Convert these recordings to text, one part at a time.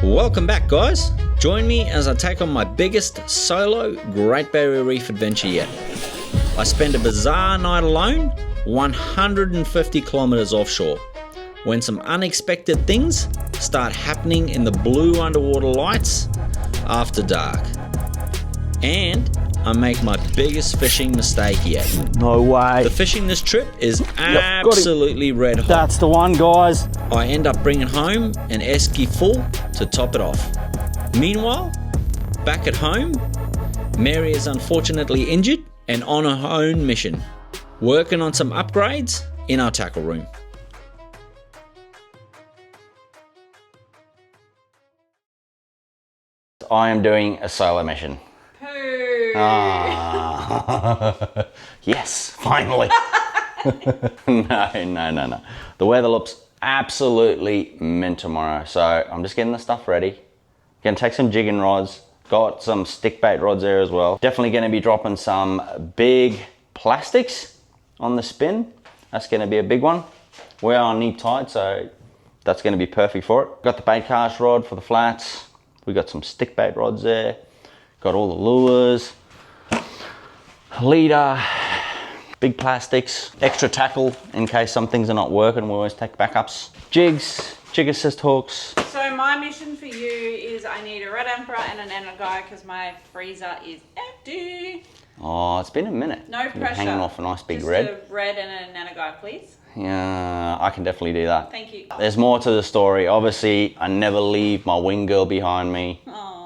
Welcome back, guys. Join me as I take on my biggest solo Great Barrier Reef adventure yet. I spend a bizarre night alone, 150 kilometers offshore, when some unexpected things start happening in the blue underwater lights after dark. And I make my biggest fishing mistake yet. No way. The fishing this trip is absolutely red hot. That's the one, guys. I end up bringing home an esky full to top it off. Meanwhile, back at home, Mary is unfortunately injured and on her own mission, working on some upgrades in our tackle room. I am doing a solo mission. Ah, yes, finally. No. The weather looks absolutely mint tomorrow, so I'm just getting the stuff ready. Gonna take some jigging rods, got some stick bait rods there as well. Definitely gonna be dropping some big plastics on the spin. That's gonna be a big one. We are knee tight, so that's gonna be perfect for it. Got the bait cast rod for the flats. We got some stick bait rods there. Got all the lures, leader, big plastics, extra tackle in case some things are not working. We always take backups. Jigs, jig assist hooks. So my mission for you is I need a red emperor and an Anagai because my freezer is empty. Oh, it's been a minute. No You're pressure. hanging off a nice big Just red. a red and an Anagai, please. Yeah, I can definitely do that. Thank you. There's more to the story. Obviously, I never leave my wing girl behind me. Aww.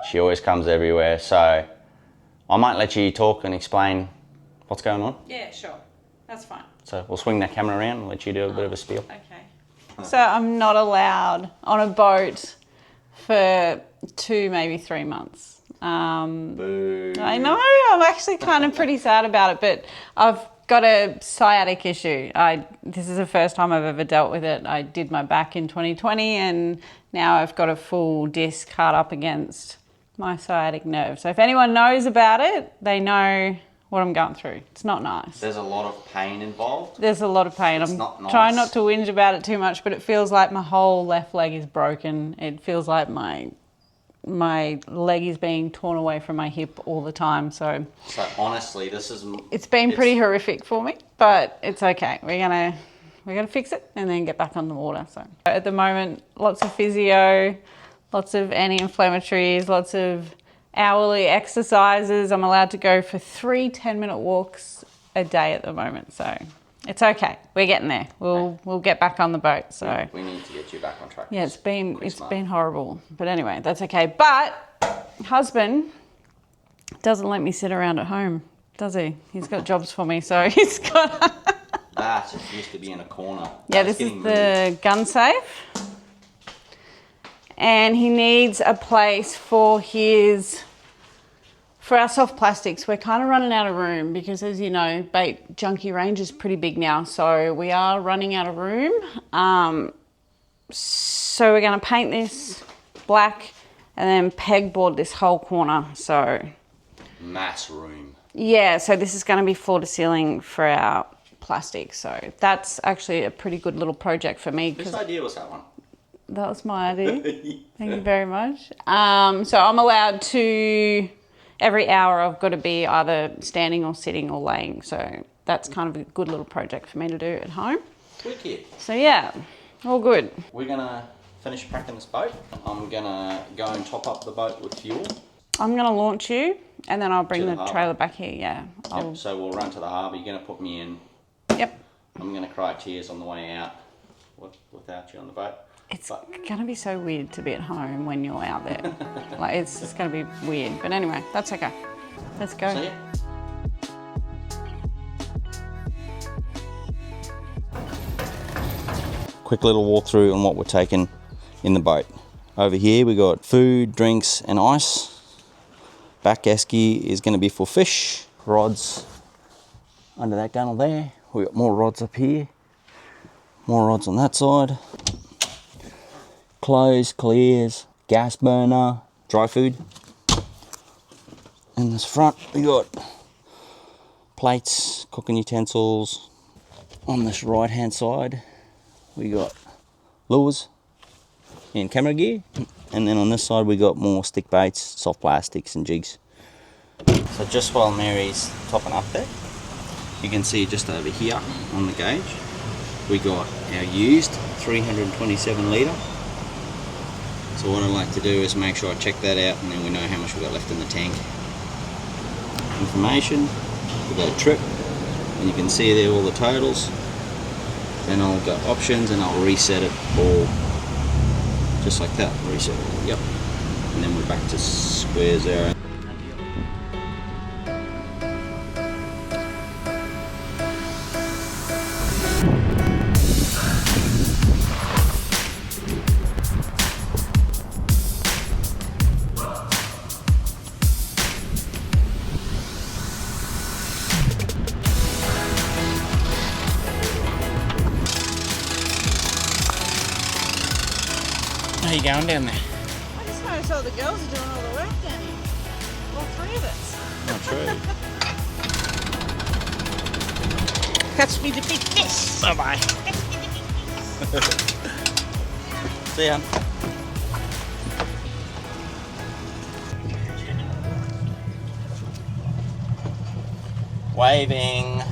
She always comes everywhere, so I might let you talk and explain what's going on. Yeah, sure. That's fine. So we'll swing that camera around and let you do a bit of a spiel. Okay. So I'm not allowed on a boat for 2, maybe 3 months. Boo. I know, I'm actually kind of pretty sad about it, but I've got a sciatic issue. This is the first time I've ever dealt with it. I did my back in 2020 and now I've got a full disc hard up against my sciatic nerve. So if anyone knows about it, they know what I'm going through. It's not nice. There's a lot of pain involved. There's a lot of pain. I'm trying not to whinge about it too much, but it feels like my whole left leg is broken. It feels like my leg is being torn away from my hip all the time. So honestly, it's been pretty horrific for me, but it's okay. We're gonna fix it and then get back on the water. So at the moment, lots of physio, lots of anti-inflammatories, lots of hourly exercises. I'm allowed to go for 3 10-minute walks a day at the moment. So it's okay. We're getting there. We'll get back on the boat. So we need to get you back on track. yeah, it's been horrible. But anyway, that's okay. But husband doesn't let me sit around at home, does he? He's got jobs for me, so he's got That used to be in a corner. Yeah, this is the gun safe. And he needs a place for our soft plastics. We're kind of running out of room because, as you know, bait junkie range is pretty big now. So we are running out of room. So we're going to paint this black and then pegboard this whole corner. So mass room. Yeah, so this is going to be floor to ceiling for our plastic. So that's actually a pretty good little project for me. Whose idea was that one? That was my idea. Thank you very much. So I'm allowed to, every hour I've got to be either standing or sitting or laying. So that's kind of a good little project for me to do at home. Wicked. So yeah, all good. We're going to finish packing this boat. I'm going to go and top up the boat with fuel. I'm going to launch you and then I'll bring the trailer back here. Yeah. Yep. So we'll run to the harbour. You're going to put me in. Yep. I'm going to cry tears on the way out without you on the boat. It's going to be so weird to be at home when you're out there. Like, it's just going to be weird. But anyway, that's okay. Let's go. See ya. Quick little walkthrough on what we're taking in the boat. Over here we got food, drinks and ice. Back esky is going to be for fish. Rods under that gunnel there. We got more rods up here. More rods on that side. Clothes, clears, gas burner, dry food. In this front we got plates, cooking utensils. On this right hand side we got lures, and camera gear. And then on this side we got more stick baits, soft plastics and jigs. So just while Mary's topping up there, you can see just over here on the gauge we got our used 327 litre. So what I like to do is make sure I check that out, and then we know how much we've got left in the tank. Information, we've got a trip, and you can see there all the totals. Then I'll go options and I'll reset it all just like that. Reset it, yep. And then we're back to square zero. How you going down there? I just noticed all the girls are doing all the work down here. All three of us. Not true. Catch me the big fish. Bye-bye. See ya. Waving.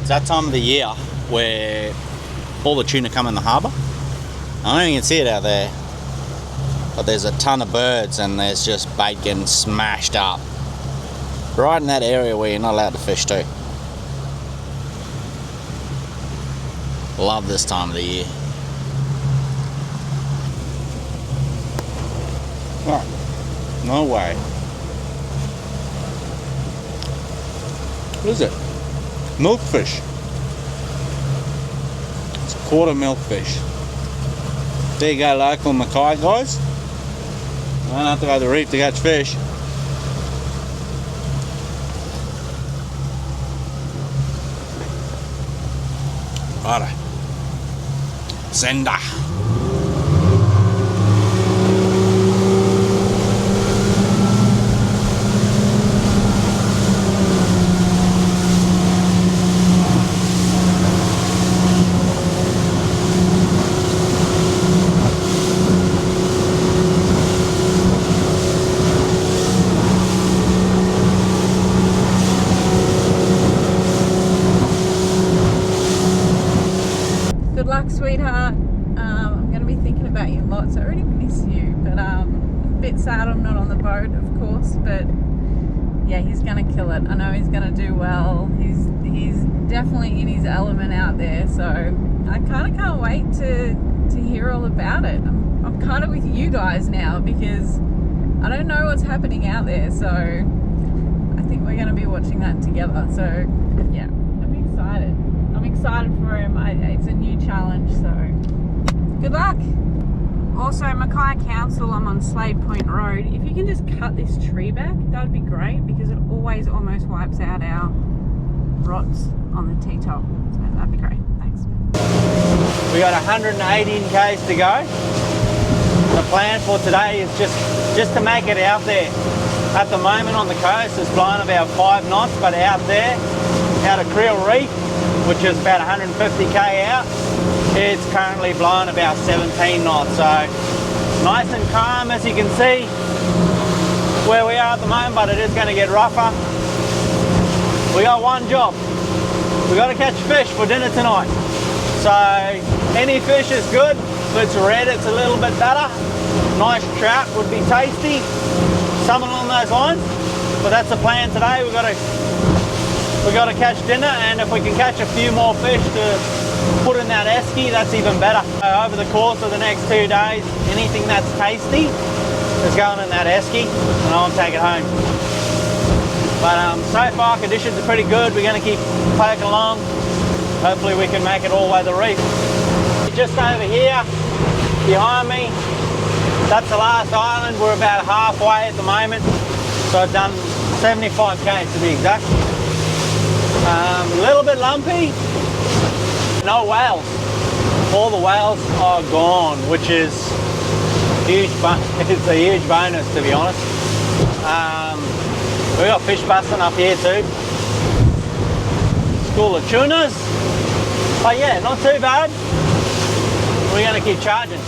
It's that time of the year where all the tuna come in the harbour. I don't even see it out there, but there's a ton of birds and there's just bait getting smashed up right in that area where you're not allowed to fish too. Love this time of the year. Oh, no way. What is it? Milkfish. It's a quarter milkfish. There you go, local Mackay guys. I don't have to go to the reef to catch fish. Righto. Sender. Good luck, sweetheart. I'm going to be thinking about you lots. I already miss you, but a bit sad I'm not on the boat, of course. But yeah, he's going to kill it. I know he's going to do well. He's definitely in his element out there. So I kind of can't wait to hear all about it. I'm kind of with you guys now because I don't know what's happening out there. So I think we're going to be watching that together. So yeah, I'm excited. I'm excited for him. It's a new challenge, so good luck. Also, Mackay Council, I'm on Slade Point Road. If you can just cut this tree back, that would be great because it always almost wipes out our rods on the T-top. So that'd be great. Thanks. We got 118 k's to go. The plan for today is just to make it out there. At the moment on the coast, it's blowing about 5 knots, but out there, out of Great Barrier Reef, which is about 150k out, it's currently blowing about 17 knots. So nice and calm, as you can see where we are at the moment, but it is going to get rougher. We got one job. We got to catch fish for dinner tonight. So any fish is good. If it's red, it's a little bit better. Nice trout would be tasty. Something along those lines. But that's the plan today. We got to catch dinner, and if we can catch a few more fish to put in that esky, that's even better. Over the course of the next 2 days, anything that's tasty is going in that esky, and I'll take it home. But so far conditions are pretty good. We're going to keep poking along. Hopefully we can make it all the way to the reef. Just over here behind me, that's the last island. We're about halfway at the moment, so I've done 75 k's to be exact. A little bit lumpy. No whales. All the whales are gone, which is huge. It's a huge bonus, to be honest. We We got fish busting up here too. School of tunas. But yeah, not too bad. We're gonna keep charging.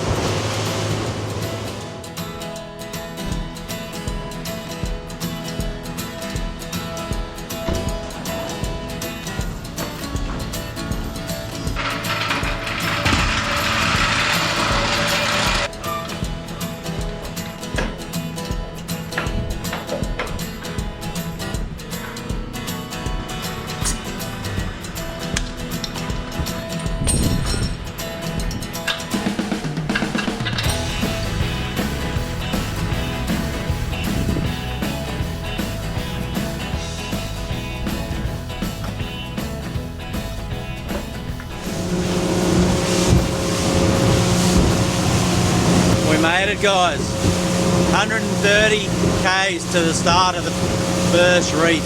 Made it, guys. 130 k's to the start of the first reef.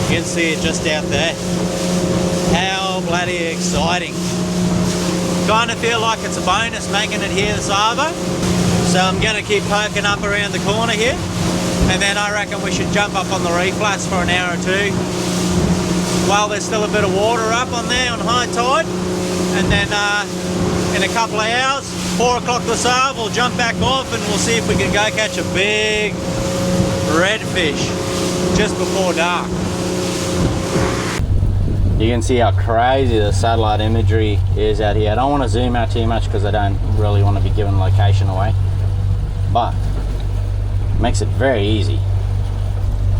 You can see it just out there. How bloody exciting. Kind of feel like it's a bonus making it here this Arvo. So I'm going to keep poking up around the corner here. And then I reckon we should jump up on the reef flats for an hour or two while there's still a bit of water up on there on high tide. And then in a couple of hours, 4 o'clock this hour, we'll jump back off and we'll see if we can go catch a big redfish just before dark. You can see how crazy the satellite imagery is out here. I don't want to zoom out too much because I don't really want to be giving location away, but it makes it very easy.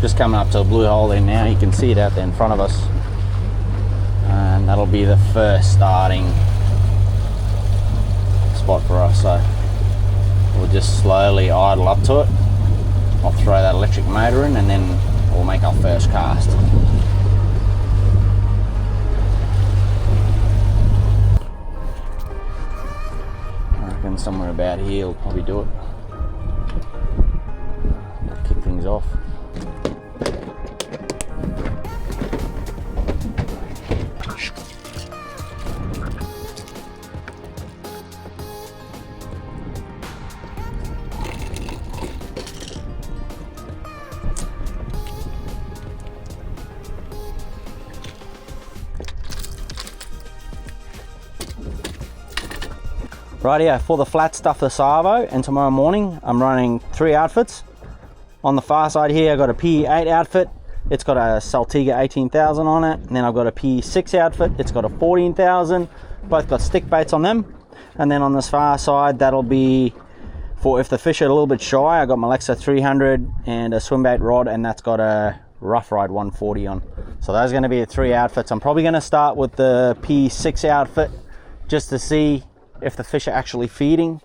Just coming up to a blue hole there now, you can see it out there in front of us, and that'll be the first starting spot for us. So we'll just slowly idle up to it. I'll throw that electric motor in and then we'll make our first cast. I reckon somewhere about here will probably do it. We'll kick things off. Rightio, for the flat stuff this Arvo, and tomorrow morning I'm running 3 outfits. On the far side here I've got a P8 outfit, it's got a Saltiga 18,000 on it, and then I've got a P6 outfit, it's got a 14,000, both got stick baits on them. And then on this far side, that'll be for if the fish are a little bit shy. I got my Lexa 300 and a swim bait rod, and that's got a Rough Ride 140 on. So those are going to be the 3 outfits. I'm probably going to start with the P6 outfit just to see if the fish are actually feeding.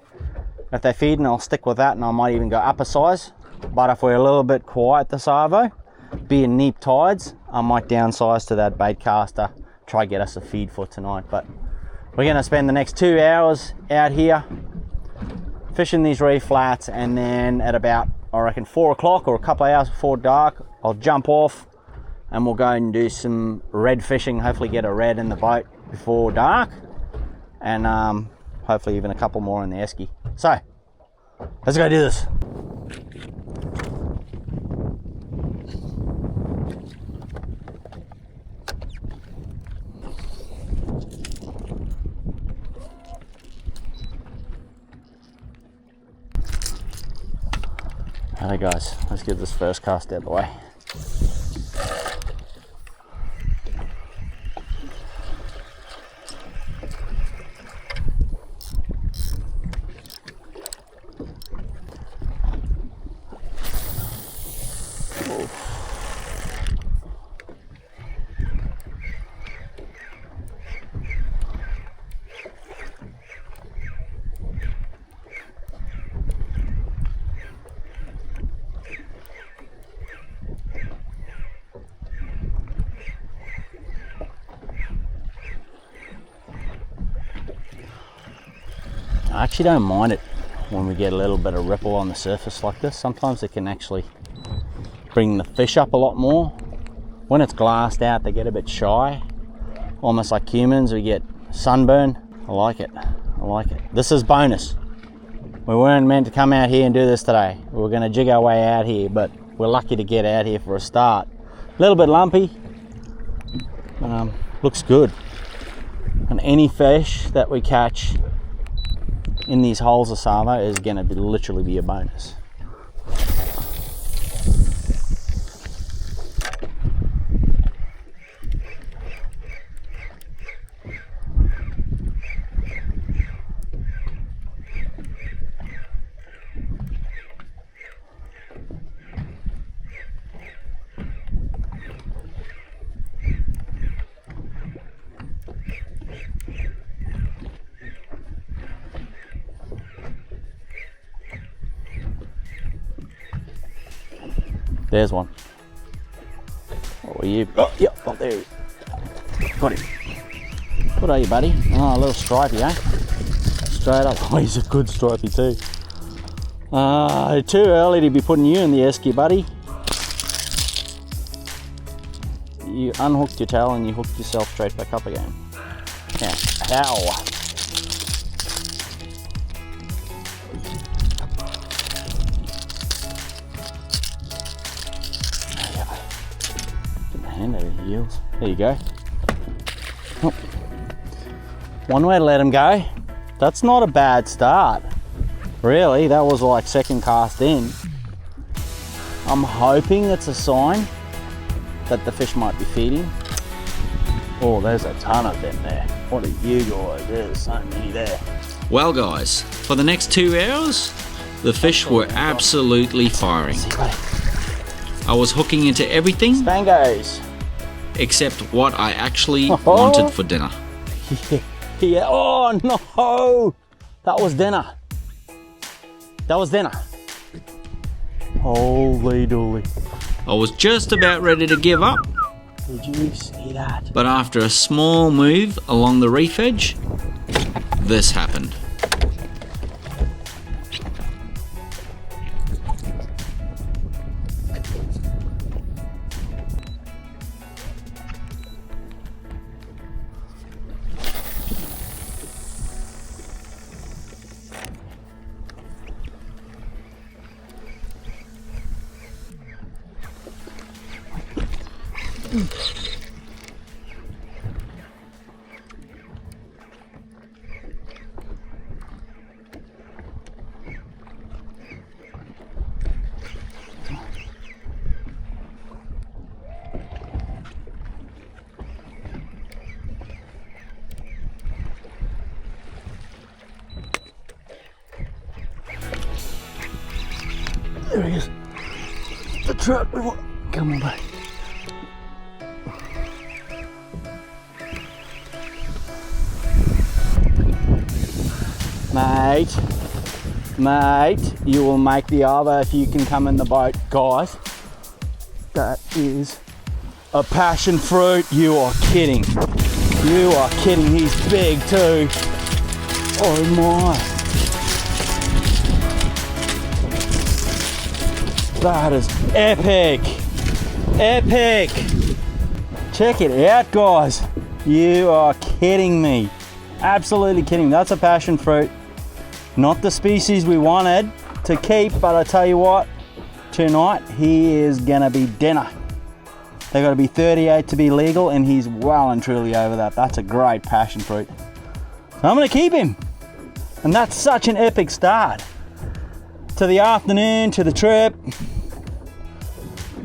If they're feeding, I'll stick with that, and I might even go up a size. But if we're a little bit quiet this Arvo, being neap tides, I might downsize to that bait caster, try get us a feed for tonight. But we're going to spend the next 2 hours out here fishing these reef flats, and then at about, I reckon, 4 o'clock or a couple of hours before dark, I'll jump off and we'll go and do some red fishing, hopefully get a red in the boat before dark, and hopefully even a couple more in the esky. So let's go do this. Alright guys, let's get this first cast out of the way. I actually don't mind it when we get a little bit of ripple on the surface like this. Sometimes it can actually bring the fish up a lot more. When it's glassed out, they get a bit shy, almost like humans. We get sunburn. I like it. I like it. This is bonus. We weren't meant to come out here and do this today. We were going to jig our way out here, but we're lucky to get out here for a start. A little bit lumpy, looks good. And any fish that we catch in these holes of Savo is going to literally be a bonus. There's one. What are you? Oh, yep, oh, there he is. Got him. What are you, buddy? Oh, a little stripey, eh? Straight up. Oh, he's a good stripey too. Too early to be putting you in the esky, buddy. You unhooked your tail and you hooked yourself straight back up again. Yeah. How? Heels. There you go. Oh. One way to let him go. That's not a bad start. Really, that was like second cast in. I'm hoping it's a sign that the fish might be feeding. Oh, there's a ton of them there. What are you guys? There's so many there. Well guys, for the next 2 hours, the fish were absolutely firing. I was hooking into everything Spangos. except what I actually wanted for dinner. Yeah. Oh no! That was dinner. That was dinner. Holy dooly. I was just about ready to give up, Did you see that? but after a small move along the reef edge, this happened. There he is. The trap we want. Come on, buddy. Mate, you will make the other if you can come in the boat. Guys, that is a passion fruit. You are kidding. You are kidding. He's big too. Oh my. That is epic. Epic. Check it out, guys. You are kidding me. Absolutely kidding. That's a passion fruit. Not the species we wanted to keep, but I tell you what, tonight he is gonna be dinner. They gotta be 38 to be legal, and he's well and truly over that. That's a great passion fruit. So I'm gonna keep him. And that's such an epic start to the afternoon, to the trip.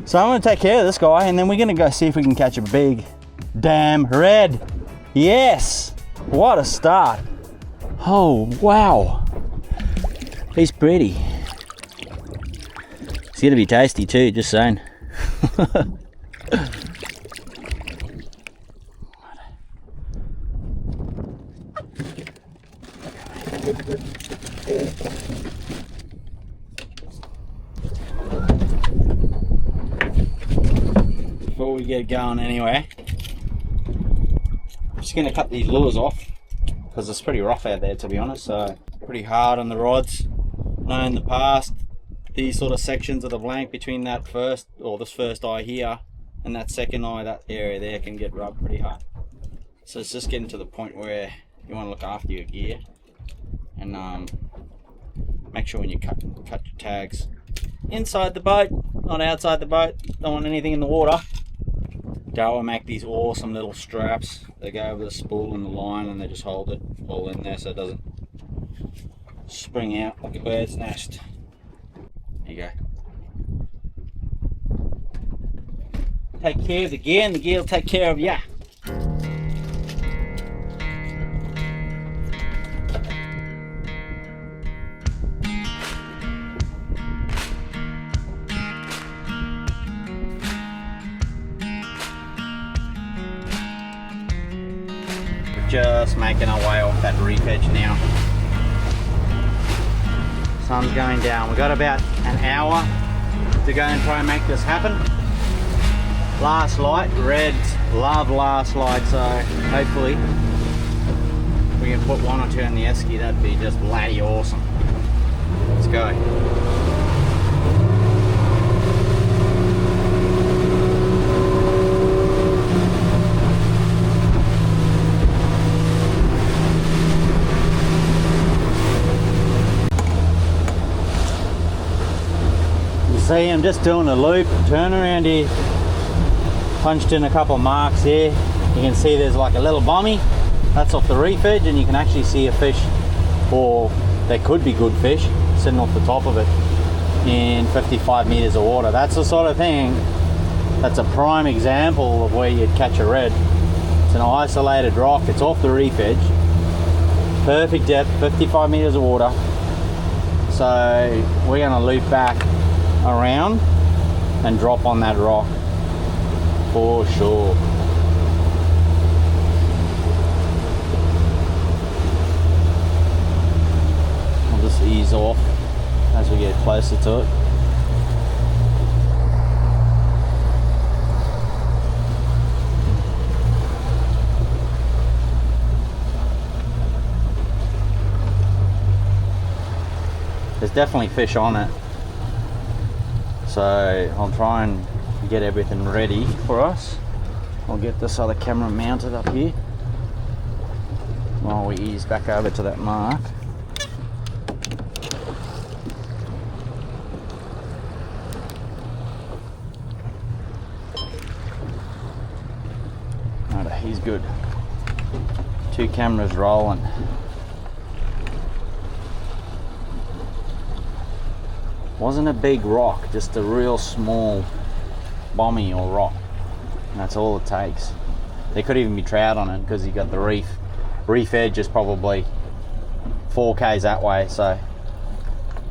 So I'm gonna take care of this guy, and then we're gonna go see if we can catch a big damn red. Yes, what a start. Oh, wow. He's pretty. It's gonna be tasty too, just saying. Before we get going anyway, I'm just gonna cut these lures off because it's pretty rough out there, to be honest. So pretty hard on the rods. I know in the past these sort of sections of the blank between that first, or this first eye here, and that second eye, that area there can get rubbed pretty hard. So it's just getting to the point where you want to look after your gear and make sure when you cut your tags inside the boat, not outside the boat, don't want anything in the water, Darwin make these awesome little straps. They go over the spool and the line and they just hold it all in there so it doesn't spring out like a bird's nest. There you go. Take care of the gear and the gear will take care of ya. Just making our way off that reef edge now. Sun's going down. We've got about an hour to go and try and make this happen. Last light, Reds love last light, so hopefully we can put one or two in the esky. That'd be just bloody awesome. Let's go. See, I'm just doing a loop, turn around here, punched in a couple of marks here. You can see there's like a little bommy, that's off the reef edge, and you can actually see a fish, or there could be good fish, sitting off the top of it in 55 meters of water. That's the sort of thing, that's a prime example of where you'd catch a red. It's an isolated rock, it's off the reef edge, perfect depth, 55 meters of water. So we're gonna loop back around and drop on that rock for sure. I'll just ease off as we get closer to it. There's definitely fish on it. So I'll try and get everything ready for us. I'll get this other camera mounted up here while we ease back over to that mark. Right, he's good. 2 cameras rolling. Wasn't a big rock, just a real small bommy or rock. And that's all it takes. There could even be trout on it because you got the reef. Reef edge is probably 4 k's that way, so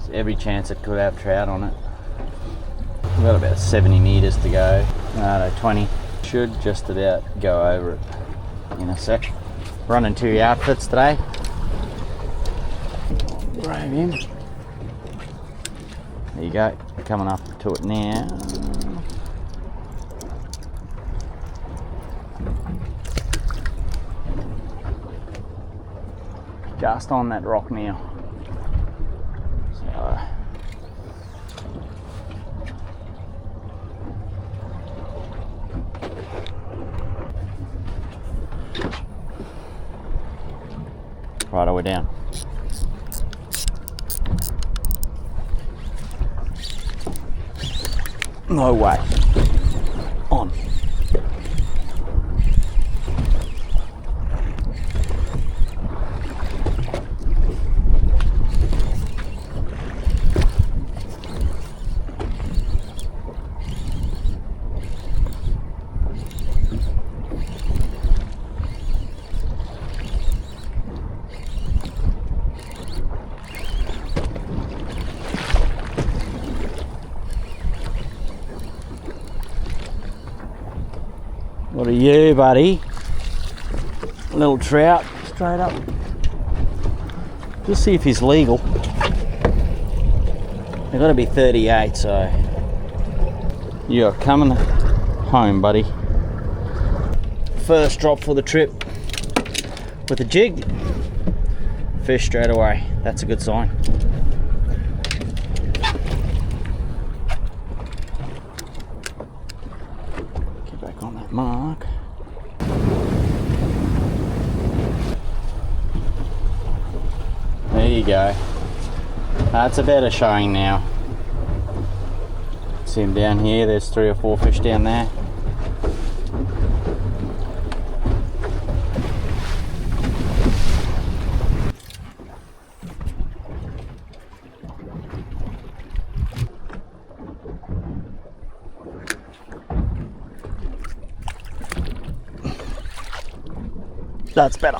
there's every chance it could have trout on it. We've got about 70 meters to go. No, 20. Should just about go over it in a sec. Running 2 outfits today. Grab him. There you go, coming up to it now. Just on that rock now. So. Right, we're down. No way. On. What are you, buddy? Little trout, straight up. Just see if he's legal. They've got to be 38, so you're coming home, buddy. First drop for the trip with a jig. Fish straight away. That's a good sign. Mark. There you go. That's a better showing now. See them down here, there's 3 or 4 fish down there. That's better.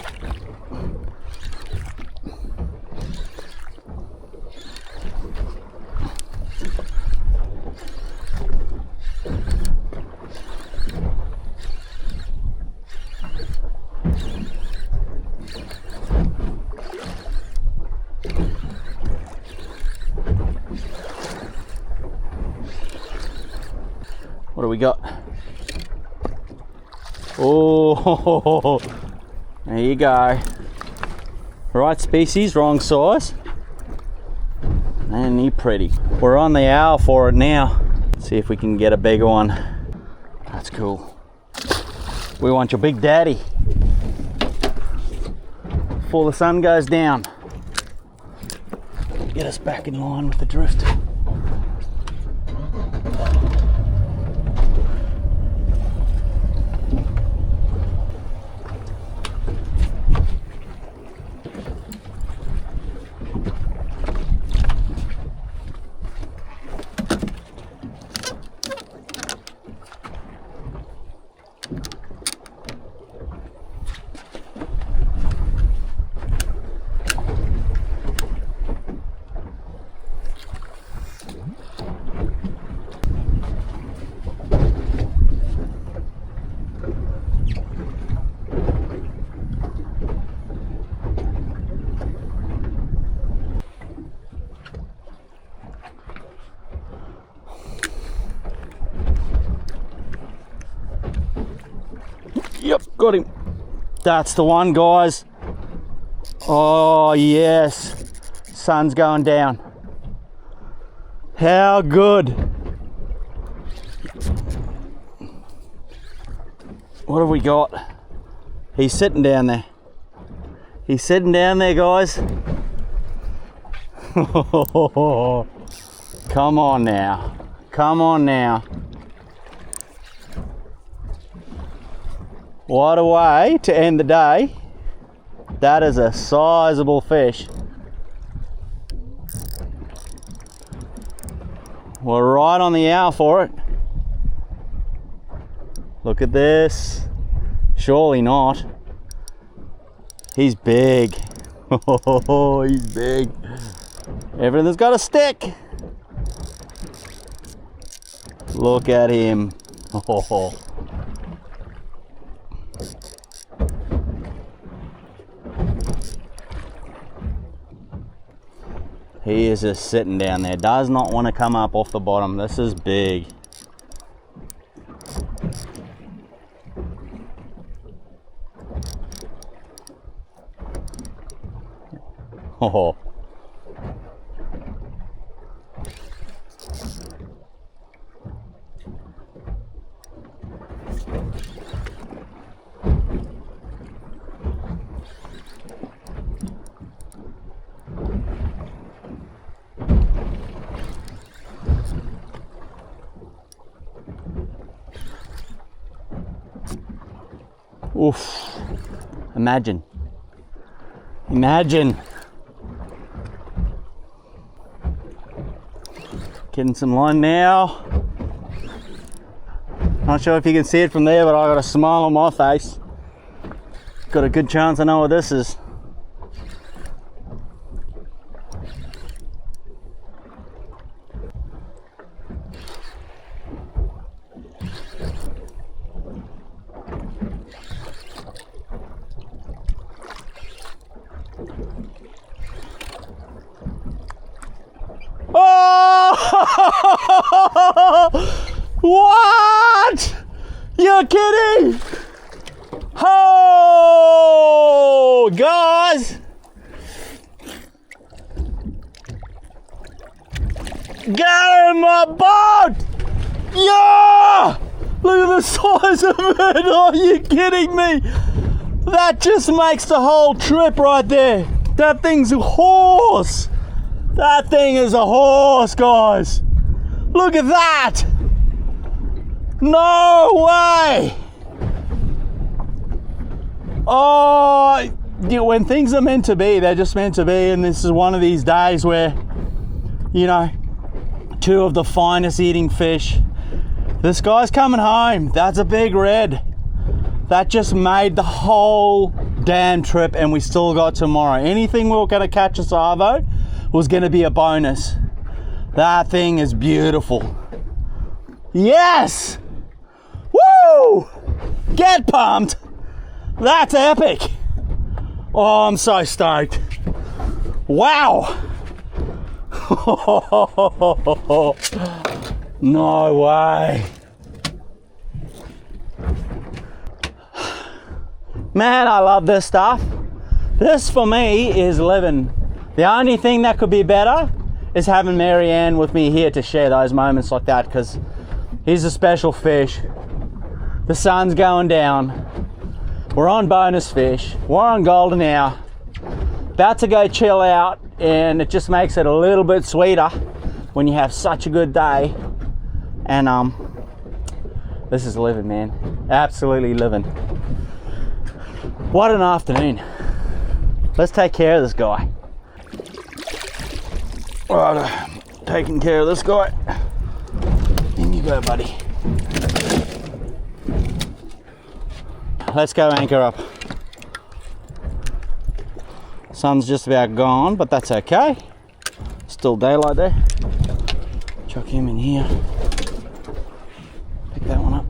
What do we got? Oh, there you go. Right species, wrong size. And he pretty. We're on the hour for it now. See if we can get a bigger one. That's cool. We want your big daddy before the sun goes down. Get us back in line with the drift. Yep, got him. That's the one, guys. Oh yes, sun's going down. How good. What have we got? He's sitting down there. He's sitting down there, guys. Come on now. Come on now. What a way to end the day. That is a sizable fish. We're right on the hour for it. Look at this. Surely not. He's big. Oh, he's big. Everything's got a stick. Look at him. Oh. He is just sitting down there. Does not want to come up off the bottom. This is big. Oh. Oof. Imagine. Imagine. Getting some line now. Not sure if you can see it from there, but I got a smile on my face. Got a good chance I know what this is. What? You're kidding? Oh, guys. Get in my boat. Yeah. Look at the size of it. Are you kidding me? That just makes the whole trip right there. That thing's a horse. That thing is a horse, guys. Look at that! No way! Oh, when things are meant to be, they're just meant to be, and this is one of these days where, you know, two of the finest eating fish. This guy's coming home. That's a big red. That just made the whole damn trip, and we still got tomorrow. Anything we were going to catch a Savo was going to be a bonus. That thing is beautiful. Yes! Woo! Get pumped! That's epic! Oh, I'm so stoked. Wow! No way. Man, I love this stuff. This for me is living. The only thing that could be better is having Marianne with me here to share those moments like that, because he's a special fish. The sun's going down. We're on bonus fish. We're on golden hour. About to go chill out, and it just makes it a little bit sweeter when you have such a good day. And this is living, man. Absolutely living. What an afternoon. Let's take care of this guy. Right, taking care of this guy. In you go, buddy. Let's go anchor up. Sun's just about gone, but that's okay. Still daylight there. Chuck him in here. Pick that one up.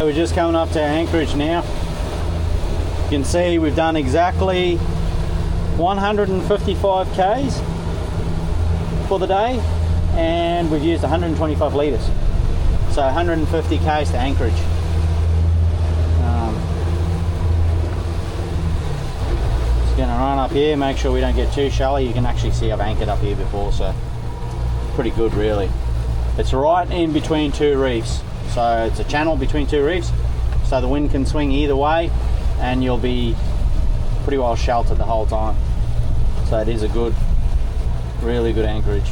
We're just coming up to Anchorage now. You can see we've done exactly 155 k's for the day, and we've used 125 litres. So 150 k's to Anchorage. Just going to run up here, make sure we don't get too shallow. You can actually see I've anchored up here before, so pretty good really. It's right in between two reefs. So it's a channel between two reefs, so the wind can swing either way and you'll be pretty well sheltered the whole time. So it is a good, really good anchorage.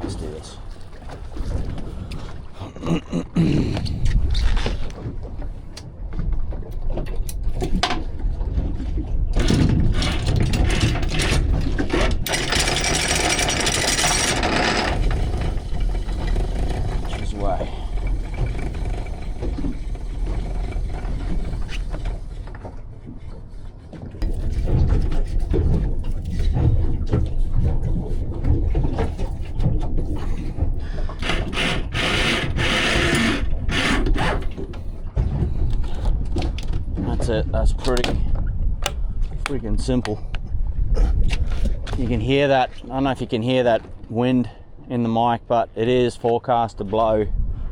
Let's do this. That's it. That's pretty freaking simple. You can hear that. I don't know if you can hear that wind in the mic, but it is forecast to blow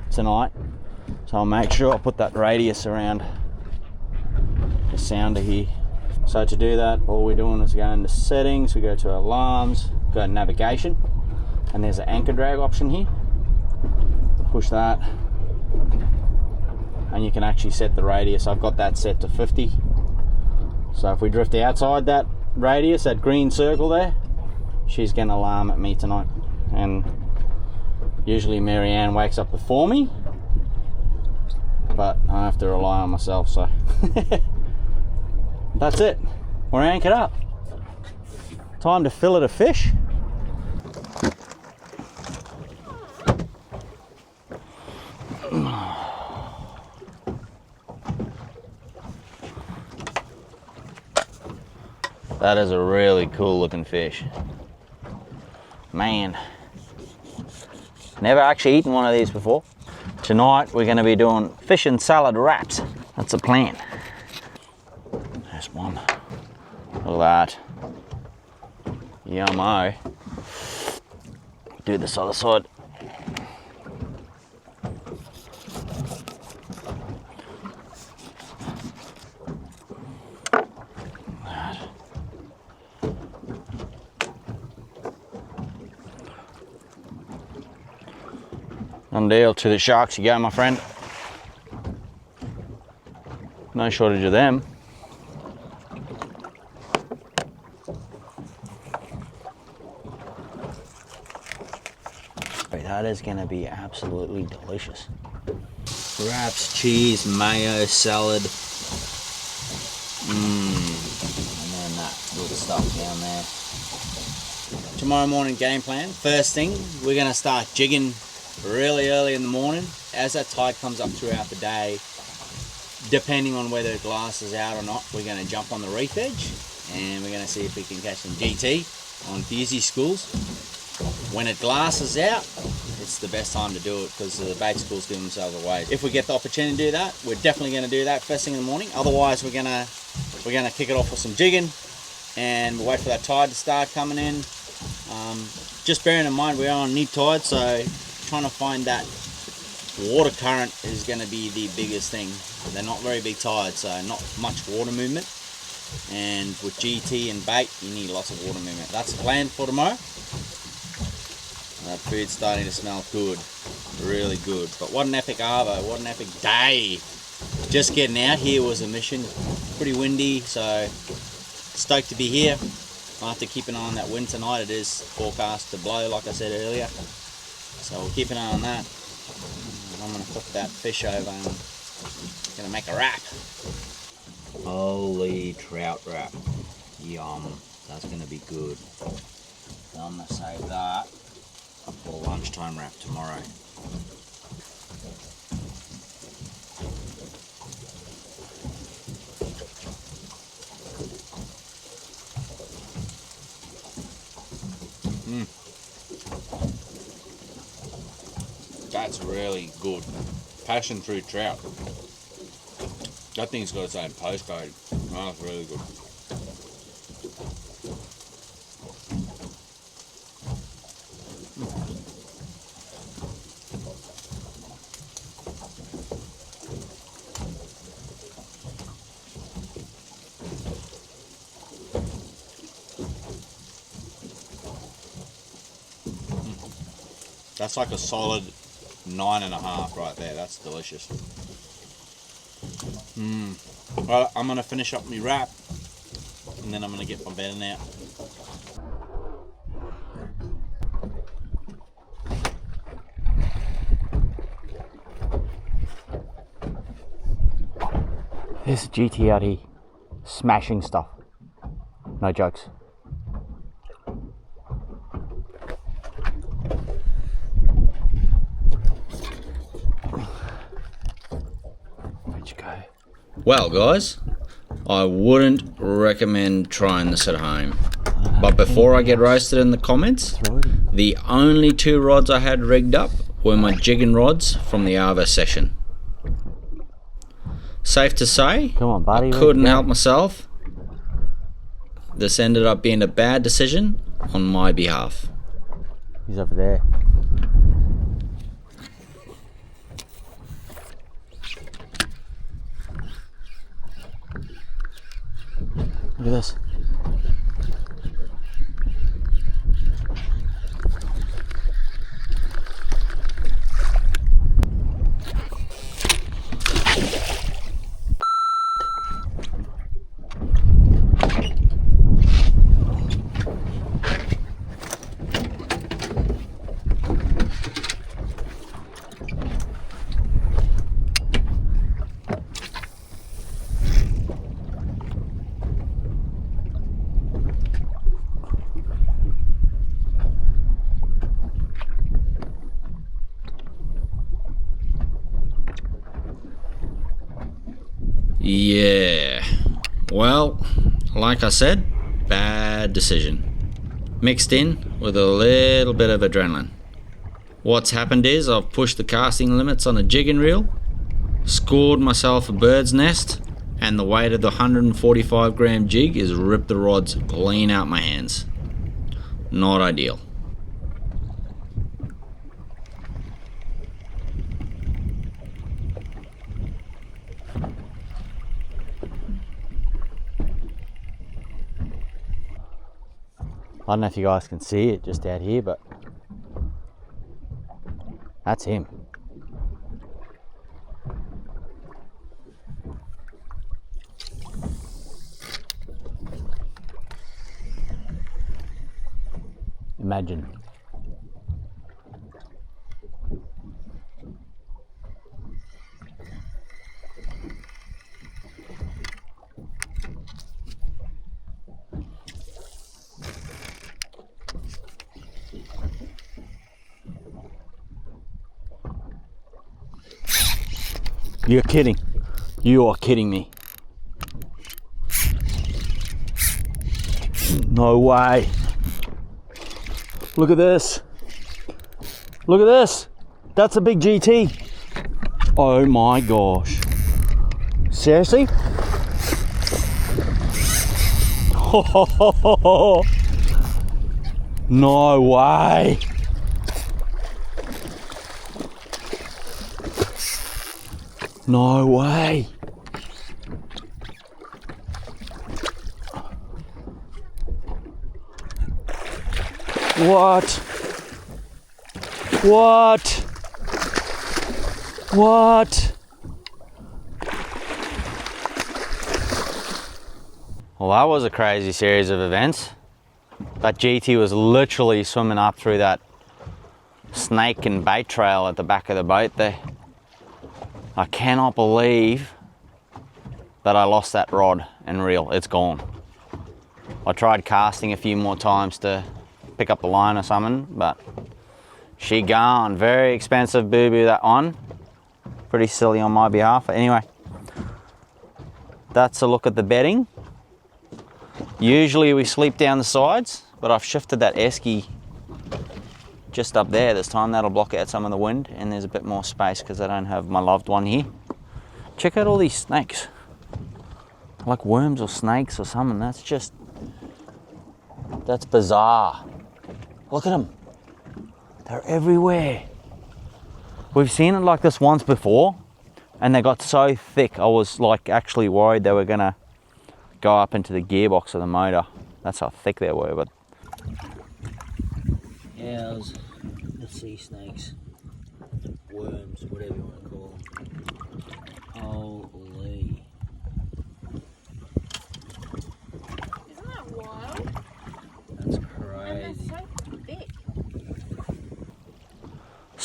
tonight. So I'll make sure I put that radius around the sounder here. So to do that, all we're doing is go into settings, we go to alarms, go to navigation, and there's an anchor drag option here. Push that, and you can actually set the radius. I've got that set to 50. So if we drift outside that radius, that green circle there, she's gonna alarm at me tonight. And usually Marianne wakes up before me, but I have to rely on myself, so that's it. We're anchored up. Time to fillet a fish. That is a really cool looking fish. Man, never actually eaten one of these before. Tonight we're going to be doing fish and salad wraps. That's the plan. There's one. Look at that. Yummo. Do this other side. On deal to the sharks you go, my friend. No shortage of them. But that is gonna be absolutely delicious. Wraps, cheese, mayo, salad. And then that good stuff down there. Tomorrow morning game plan. First thing, we're gonna start jigging really early in the morning. As that tide comes up throughout the day, depending on whether glass is out or not, we're going to jump on the reef edge and we're going to see if we can catch some GT on fusey schools. When it glasses out, it's the best time to do it because the bait schools give themselves away. If we get the opportunity to do that, we're definitely going to do that first thing in the morning. Otherwise, we're gonna kick it off with some jigging and we'll wait for that tide to start coming in. Just bearing in mind we are on neap tide, so trying to find that water current is going to be the biggest thing. They're not very big tides, so not much water movement, and with GT and bait you need lots of water movement. That's the plan for tomorrow. That food's starting to smell good, really good. But what an epic arvo, what an epic day. Just getting out here was a mission. Pretty windy, so stoked to be here. I'll have to keep an eye on that wind tonight. It is forecast to blow, like I said earlier. So we'll keep an eye on that. I'm going to cook that fish over and I'm going to make a wrap. Holy trout wrap. Yum. That's going to be good. So I'm going to save that for lunchtime wrap tomorrow. That's really good. Passion fruit trout. That thing's got its own postcode. Oh, that's really good. That's like a solid 9.5 right there. That's delicious. Well, I'm gonna finish up my wrap and then I'm gonna get my bedding out. This GT out here, smashing stuff. No jokes. Well guys, I wouldn't recommend trying this at home. But before I get roasted in the comments, the only 2 rods I had rigged up were my jigging rods from the Arvo session. Safe to say, Come on, buddy, I couldn't help myself. This ended up being a bad decision on my behalf. He's over there. Look at this. Yeah, well, like I said, bad bad decision, mixed in with a little bit of adrenaline. What's happened is I've pushed the casting limits on a jigging reel, scored myself a bird's nest, and the weight of the 145 gram jig has ripped the rods clean out my hands. Not ideal. I don't know if you guys can see it just out here, but that's him. Imagine. You're kidding. You are kidding me. No way. Look at this. Look at this. That's a big GT. Oh my gosh. Seriously? No way. No way. What? What? What? Well, that was a crazy series of events. That GT was literally swimming up through that snake and bait trail at the back of the boat there. I cannot believe that I lost that rod and reel. It's gone. I tried casting a few more times to pick up the line or something, but she gone. Very expensive boo-boo, that one. Pretty silly on my behalf. Anyway, that's a look at the bedding. Usually we sleep down the sides, but I've shifted that esky just up there this time. That'll block out some of the wind, and there's a bit more space because I don't have my loved one here. Check out all these snakes. Like worms or snakes or something. That's bizarre. Look at them. They're everywhere. We've seen it like this once before, and they got so thick I was like actually worried they were gonna go up into the gearbox of the motor. That's how thick they were. But Owls, the sea snakes, worms, whatever you want to call them. Holy. Isn't that wild? That's And crazy. they're so thick.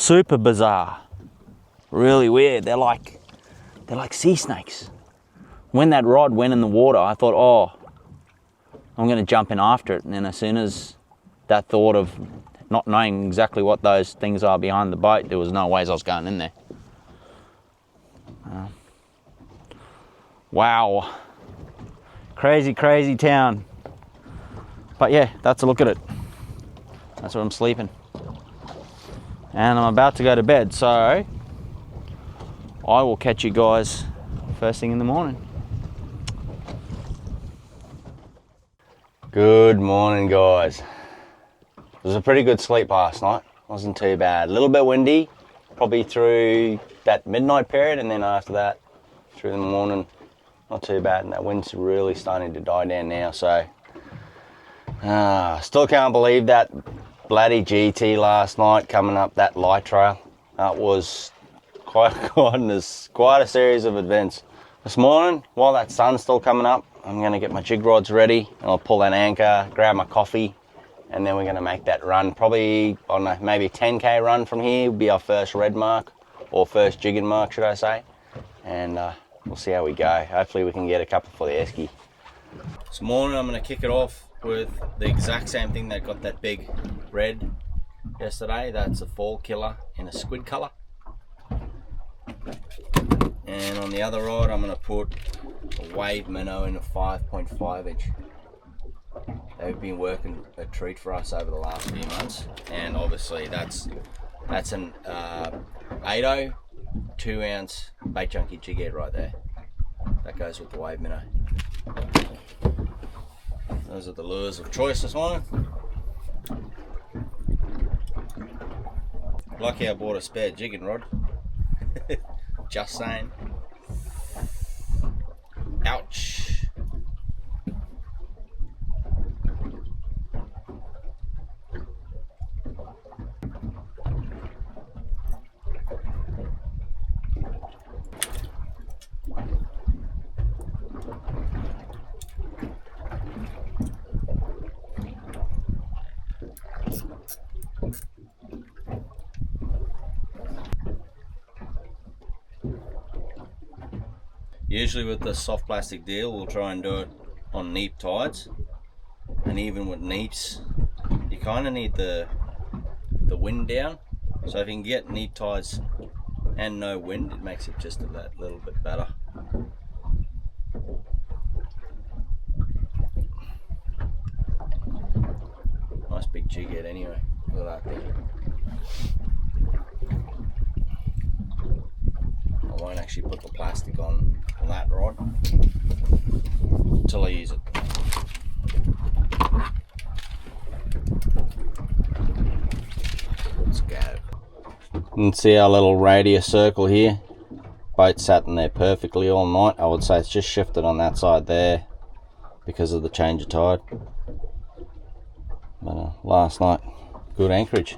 super bizarre. Really weird. They're like sea snakes. When that rod went in the water, I thought, oh, I'm going to jump in after it. And then as soon as that thought of not knowing exactly what those things are behind the boat, there was no ways I was going in there. Wow. Crazy, crazy town. But yeah, that's a look at it. That's where I'm sleeping. And I'm about to go to bed, so I will catch you guys first thing in the morning. Good morning, guys. It was a pretty good sleep last night. Wasn't too bad. A little bit windy, probably through that midnight period, and then after that, through the morning, not too bad. And that wind's really starting to die down now, so still can't believe that bloody GT last night coming up that light trail. That was quite a series of events. This morning, while that sun's still coming up, I'm gonna get my jig rods ready, and I'll pull that anchor, grab my coffee, and then we're gonna make that run. Probably, I don't know, maybe 10K run from here will be our first red mark, or first jigging mark, should I say. And we'll see how we go. Hopefully we can get a couple for the esky. This morning I'm gonna kick it off with the exact same thing that got that big red yesterday. That's a fall killer in a squid color. And on the other rod I'm gonna put a wave minnow in a 5.5 inch. They've been working a treat for us over the last few months, and obviously that's an 8.0 2-ounce bait junkie jig head right there. That goes with the wave minnow. Those are the lures of choice this morning. Lucky I bought a spare jigging rod. Just saying. Ouch. Usually with the soft plastic deal, we'll try and do it on neap tides, and even with neeps, you kind of need the wind down. So if you can get neap tides and no wind, it makes it just that little bit better. Nice big jig head anyway. Look at that thing. I won't actually put the plastic on that rod until I use it. Let's go. You can see our little radius circle here. Boat sat in there perfectly all night. I would say it's just shifted on that side there because of the change of tide. But last night, good anchorage.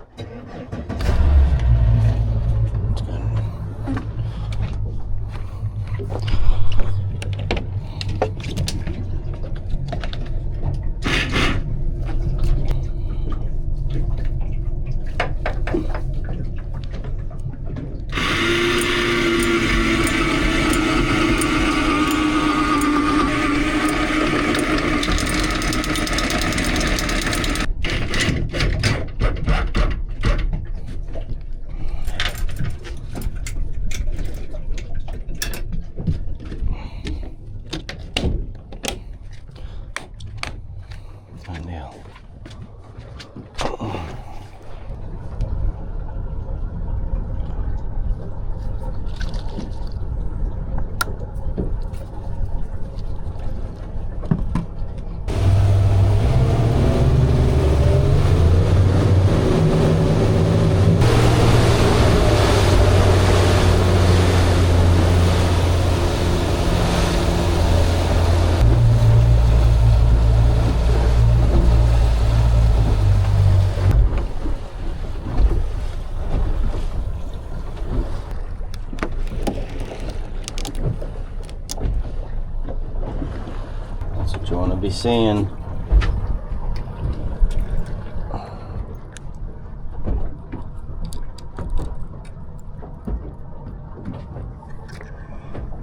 That's what you want to be seeing.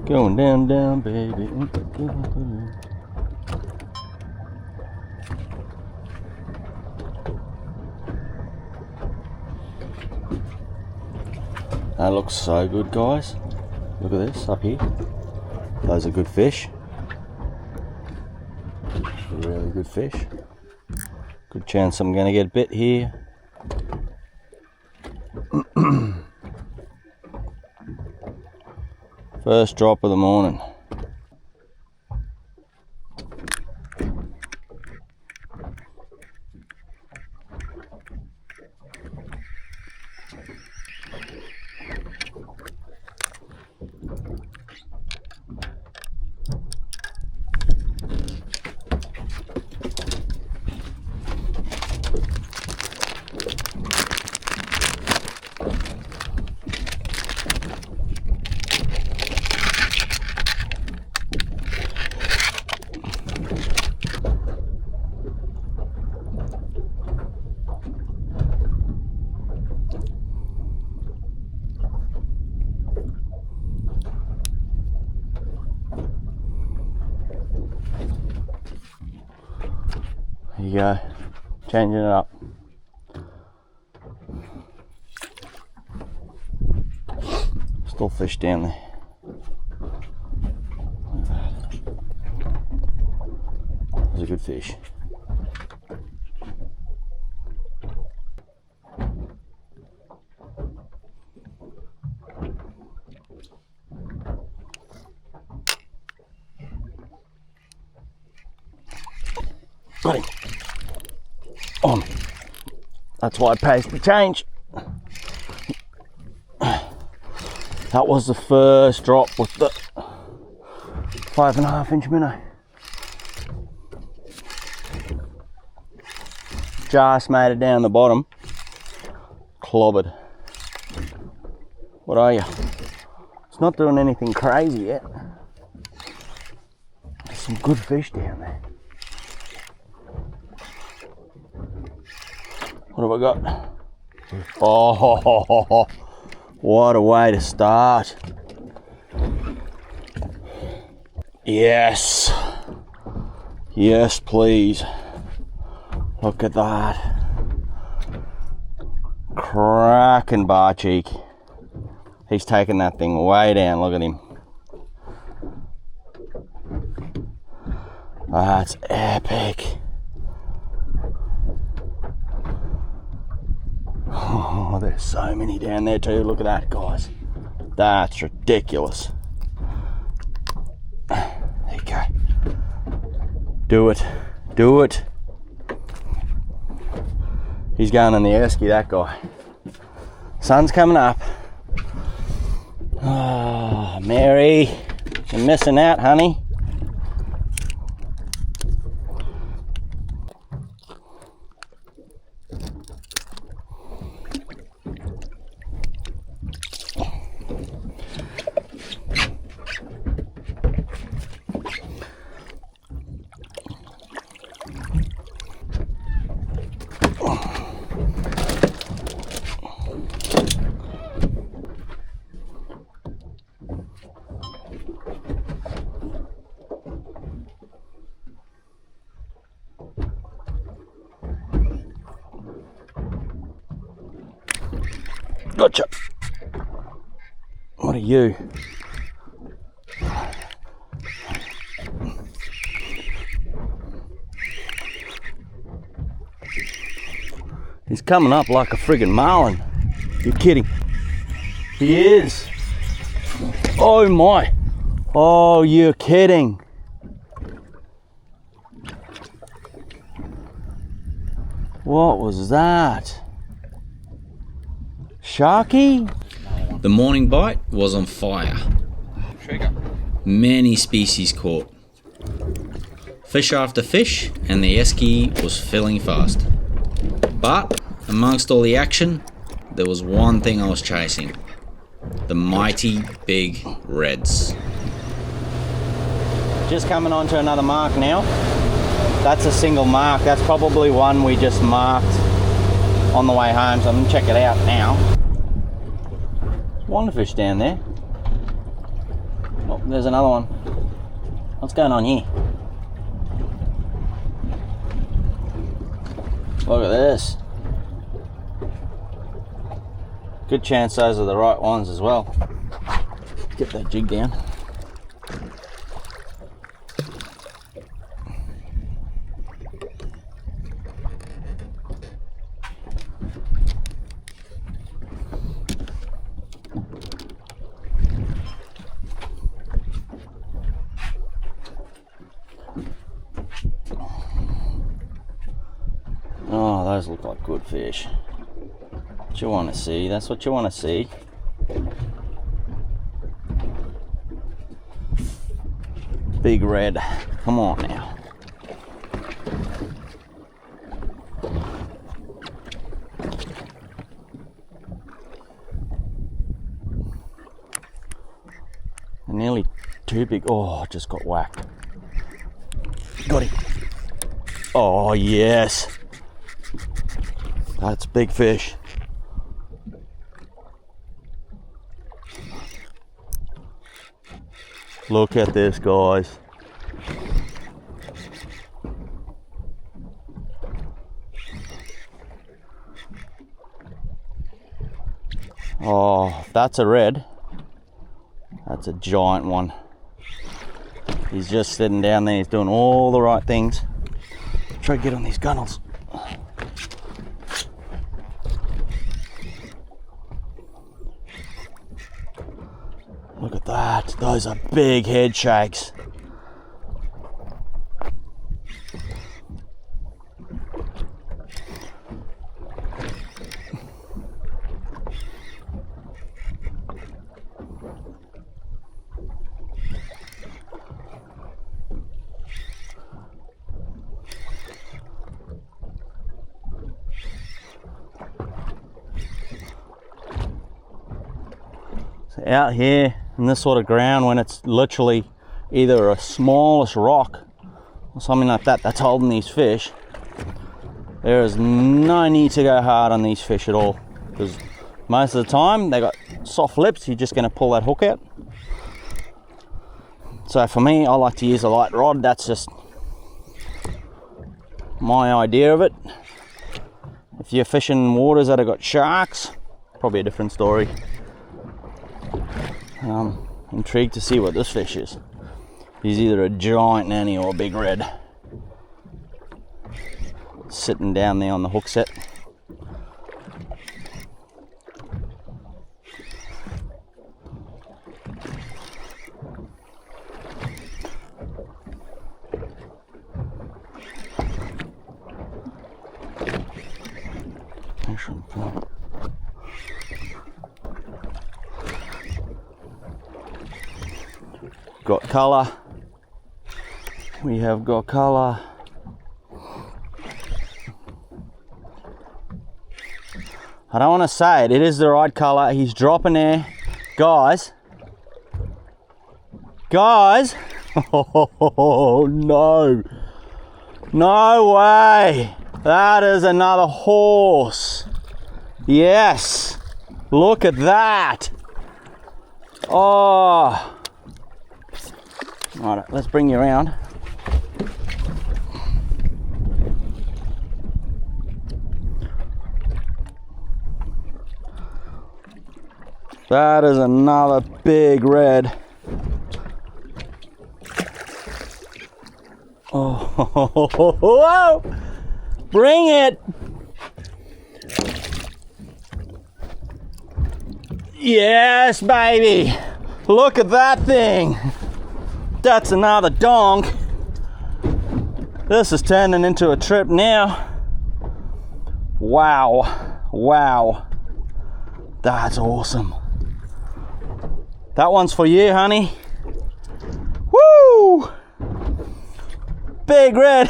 Going down, down, baby. That looks so good, guys. Look at this up here. Those are good fish. Really good fish. Good chance I'm going to get bit here. First drop of the morning. There you go, changing it up. Still fish down there. That's a good fish. Got him. On. That's why I pays the change. That was the first drop with the 5.5 inch minnow. Just made it down the bottom. Clobbered. What are you? It's not doing anything crazy yet. There's some good fish down there. What have I got? Oh, what a way to start. Yes. Yes, please. Look at that. Cracking bar cheek. He's taking that thing way down. Look at him. That's epic. Oh, there's so many down there too. Look at that, guys. That's ridiculous. There you go. Do it. Do it. He's going on the esky, that guy. Sun's coming up. Oh, Mary, you're missing out, honey. Gotcha. What are you? He's coming up like a friggin' marlin. You're kidding. He is. Oh my. Oh, you're kidding. What was that? Sharky? The morning bite was on fire. Many species caught. Fish after fish, and the esky was filling fast. But amongst all the action, there was one thing I was chasing. The mighty big reds. Just coming on to another mark now. That's a single mark. That's probably one we just marked on the way home, so I'm gonna check it out now. One fish down there. Oh, there's another one. What's going on here? Look at this. Good chance those are the right ones as well. Get that jig down. Oh, those look like good fish. What you want to see, that's what you want to see. Big red, come on now. They're nearly too big. Oh, just got whacked. Got him. Oh, yes. That's big fish. Look at this, guys. Oh, that's a red. That's a giant one. He's just sitting down there. He's doing all the right things. Try to get on these gunnels. Look at that. Those are big head shakes. So out here in this sort of ground, when it's literally either a smallest rock or something like that that's holding these fish, there is no need to go hard on these fish at all, because most of the time they got soft lips. You're just going to pull that hook out. So for me, I like to use a light rod. That's just my idea of it. If you're fishing in waters that have got sharks, probably a different story. I'm intrigued to see what this fish is. He's either a giant nanny or a big red. Sitting down there on the hook set. Got colour. We have got colour. I don't want to say it. It is the right colour. He's dropping there. Guys. Guys. Oh, no. No way. That is another horse. Yes. Look at that. Oh. All right, let's bring you around. That is another big red. Oh, bring it. Yes, baby. Look at that thing. That's another donk. This is turning into a trip now. Wow. Wow. That's awesome. That one's for you, honey. Woo! Big red.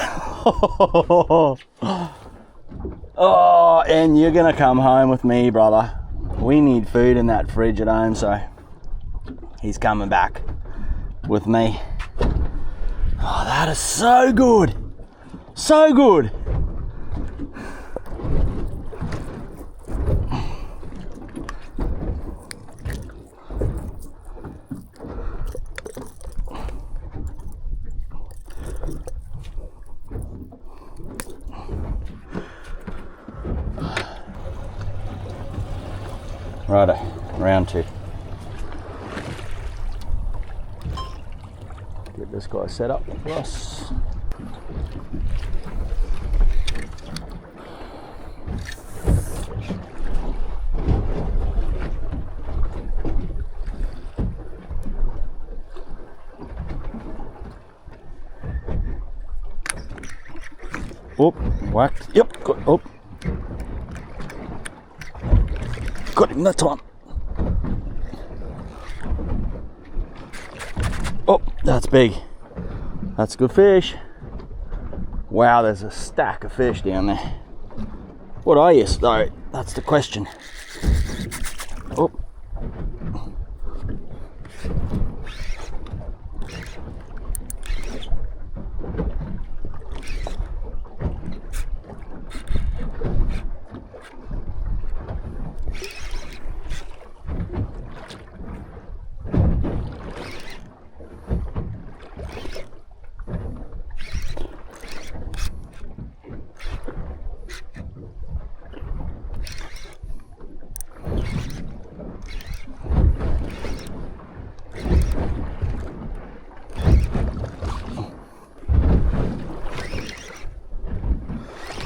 Oh, and you're gonna come home with me, brother. We need food in that fridge at home, so he's coming back with me. Oh, that is so good. So good. Righto, round two. Get this guy set up for us. Oh, whacked. Yep, got, oh. Got him that time. Oh, that's big. That's a good fish. Wow, there's a stack of fish down there. What are you, though? That's the question. Oh.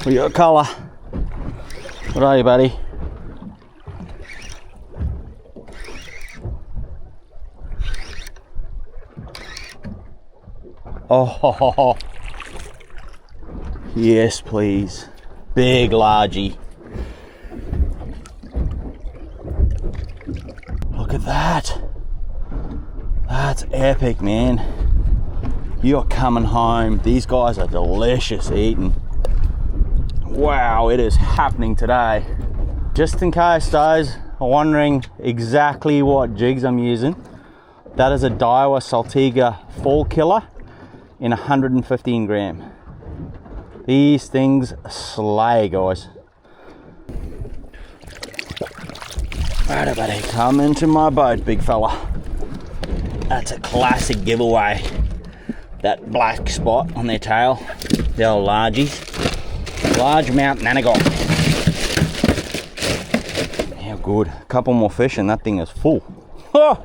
We got colour. What are you, buddy? Oh, yes, please. Big largie. Look at that. That's epic, man. You're coming home. These guys are delicious eating. Wow, it is happening today. Just in case, guys, are wondering exactly what jigs I'm using, that is a Daiwa Saltiga Fall Killer in 115 gram. These things slay, guys. Righto, buddy, come into my boat, big fella. That's a classic giveaway. That black spot on their tail, the old largies. Largemouth Nanagok. How good. A couple more fish and that thing is full. Oh!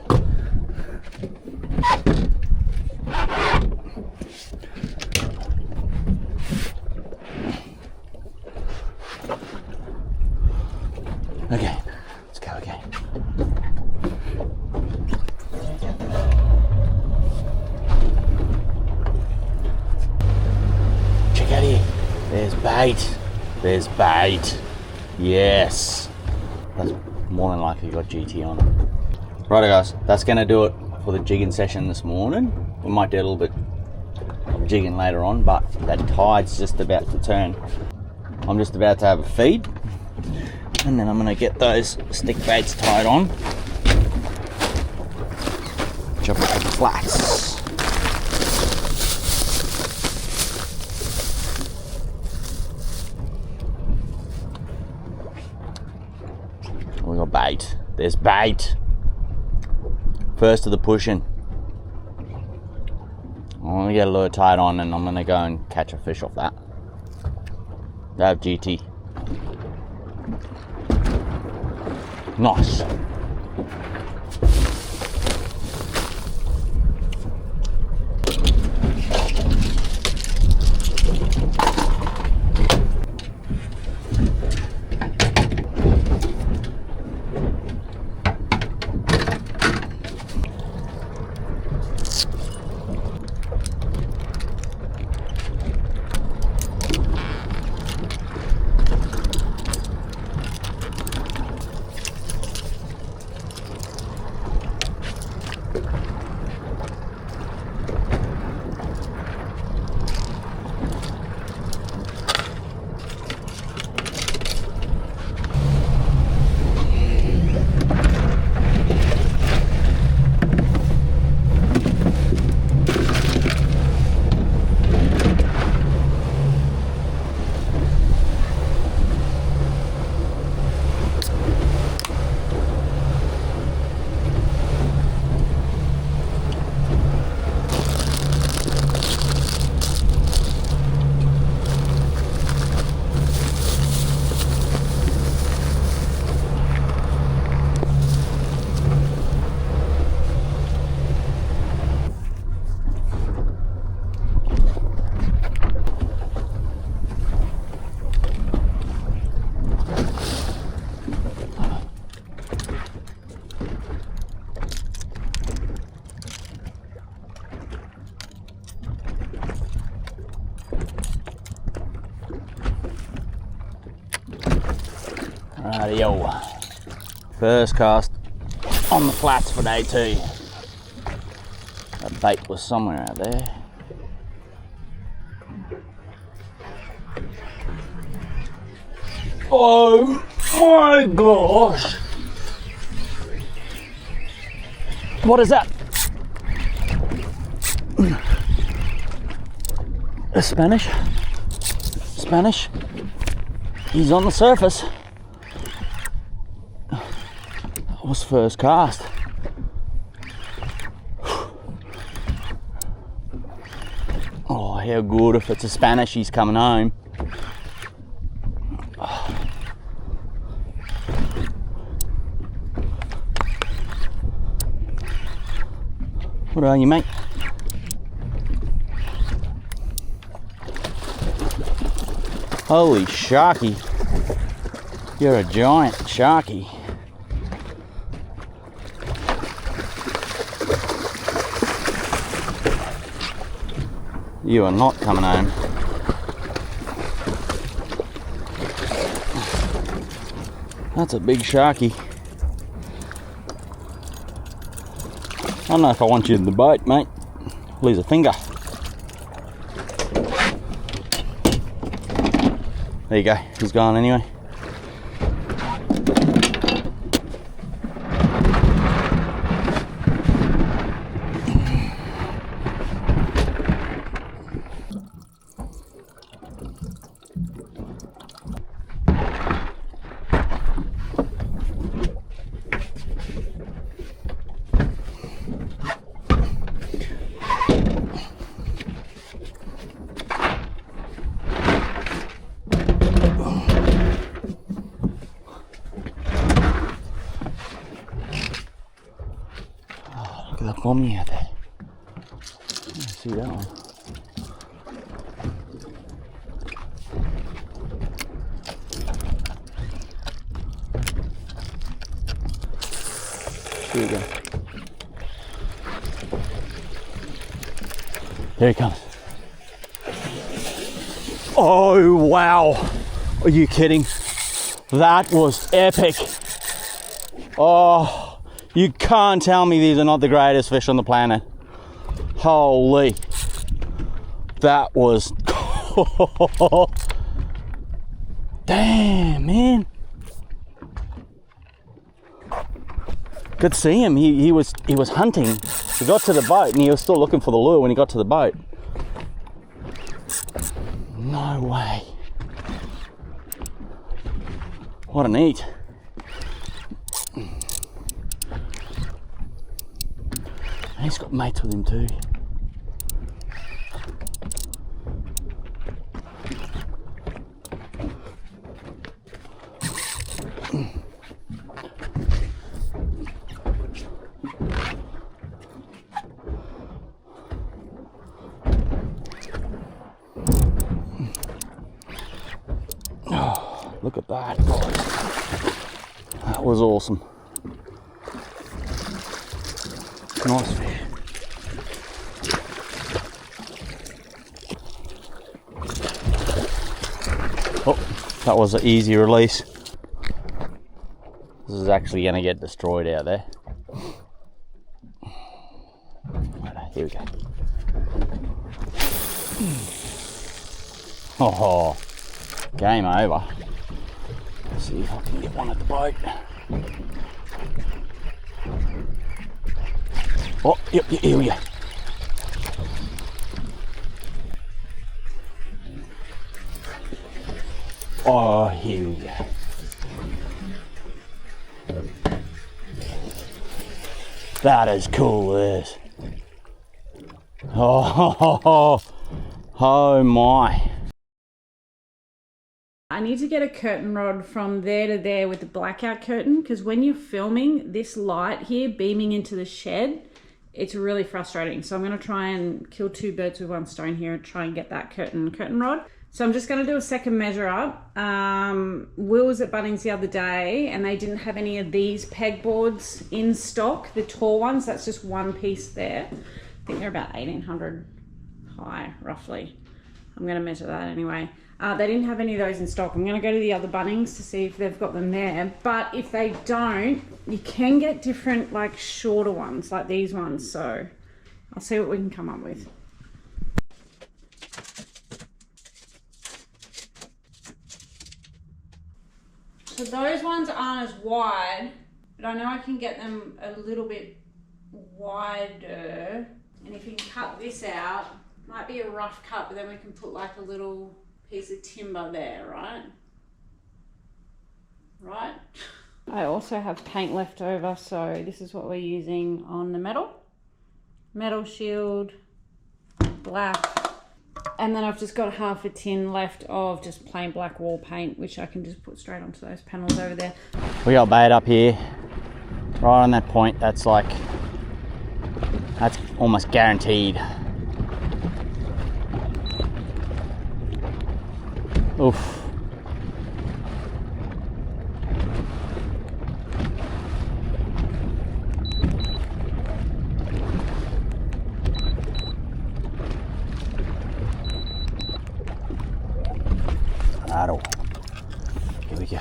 Okay, let's go again. Check out here. There's bait. There's bait. Yes. That's more than likely got GT on it. Righto guys, that's gonna do it for the jigging session this morning. We might do a little bit of jigging later on, but that tide's just about to turn. I'm just about to have a feed, and then I'm gonna get those stick baits tied on. Jump up to the flats. We got bait. There's bait. First of the pushing. I'm gonna get a lure tied on and I'm gonna go and catch a fish off that. They have GT. Nice. Rightio. First cast on the flats for day 2. That bait was somewhere out there. Oh my gosh! What is that? A Spanish? Spanish? He's on the surface. That was first cast. Oh, how good if it's a Spanish, he's coming home. What are you, mate? Holy sharky. You're a giant sharky. You are not coming home. That's a big sharky. I don't know if I want you in the boat, mate. Lose a finger. There you go, he's gone anyway. the bommy out there. Let's see that one. Here we go. There he comes. Oh wow! Are you kidding? That was epic. Oh, you can't tell me these are not the greatest fish on the planet. Holy. That was... Damn, man. Could see him. He was hunting. He got to the boat and he was still looking for the lure when he got to the boat. No way. What an eat. He's got mates with him too. Oh, look at that, guys. That was awesome. Nice fish. Oh, that was an easy release. This is actually going to get destroyed out there. Here we go. Oh, game over. Let's see if I can get one at the boat. Oh, yep, here we go. Oh, here we go. That is cool, this. Oh my. I need to get a curtain rod from there to there with the blackout curtain, because when you're filming, this light here beaming into the shed, it's really frustrating. So I'm going to try and kill two birds with one stone here and try and get that curtain rod. So I'm just going to do a second measure up. Will was at Bunnings the other day and they didn't have any of these pegboards in stock, the tall ones. That's just one piece there. I think they're about 1800 high, roughly. I'm going to measure that anyway. They didn't have any of those in stock. I'm going to go to the other Bunnings to see if they've got them there. But if they don't, you can get different, like, shorter ones, like these ones. So I'll see what we can come up with. So those ones aren't as wide, but I know I can get them a little bit wider. And if you can cut this out, might be a rough cut, but then we can put like a little piece of timber there, right? Right? I also have paint left over, so this is what we're using on the metal. Metal shield, black. And then I've just got half a tin left of just plain black wall paint, which I can just put straight onto those panels over there. We got bait up here, right on that point. That's like, that's almost guaranteed. Oof. Claro. Here we go.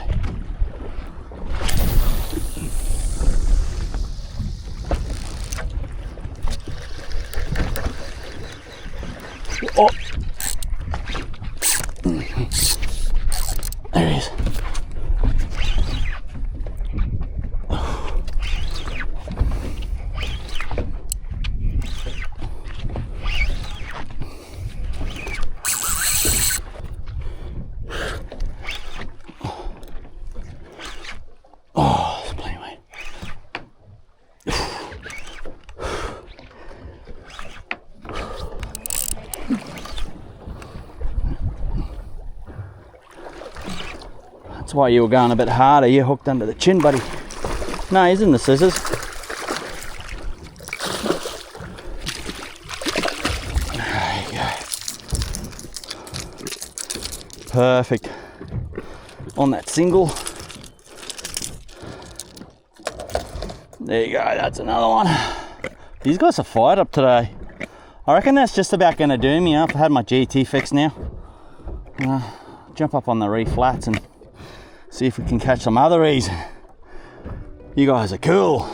Oh. There he is. Oh, there's plenty of weight. That's why you were going a bit harder. You're hooked under the chin, buddy. No, he's in the scissors. Perfect on that single. There you go, that's another one. These guys are fired up today. I reckon that's just about going to do me up. I had my GT fixed now. Jump up on the reef flats and see if we can catch some others. You guys are cool.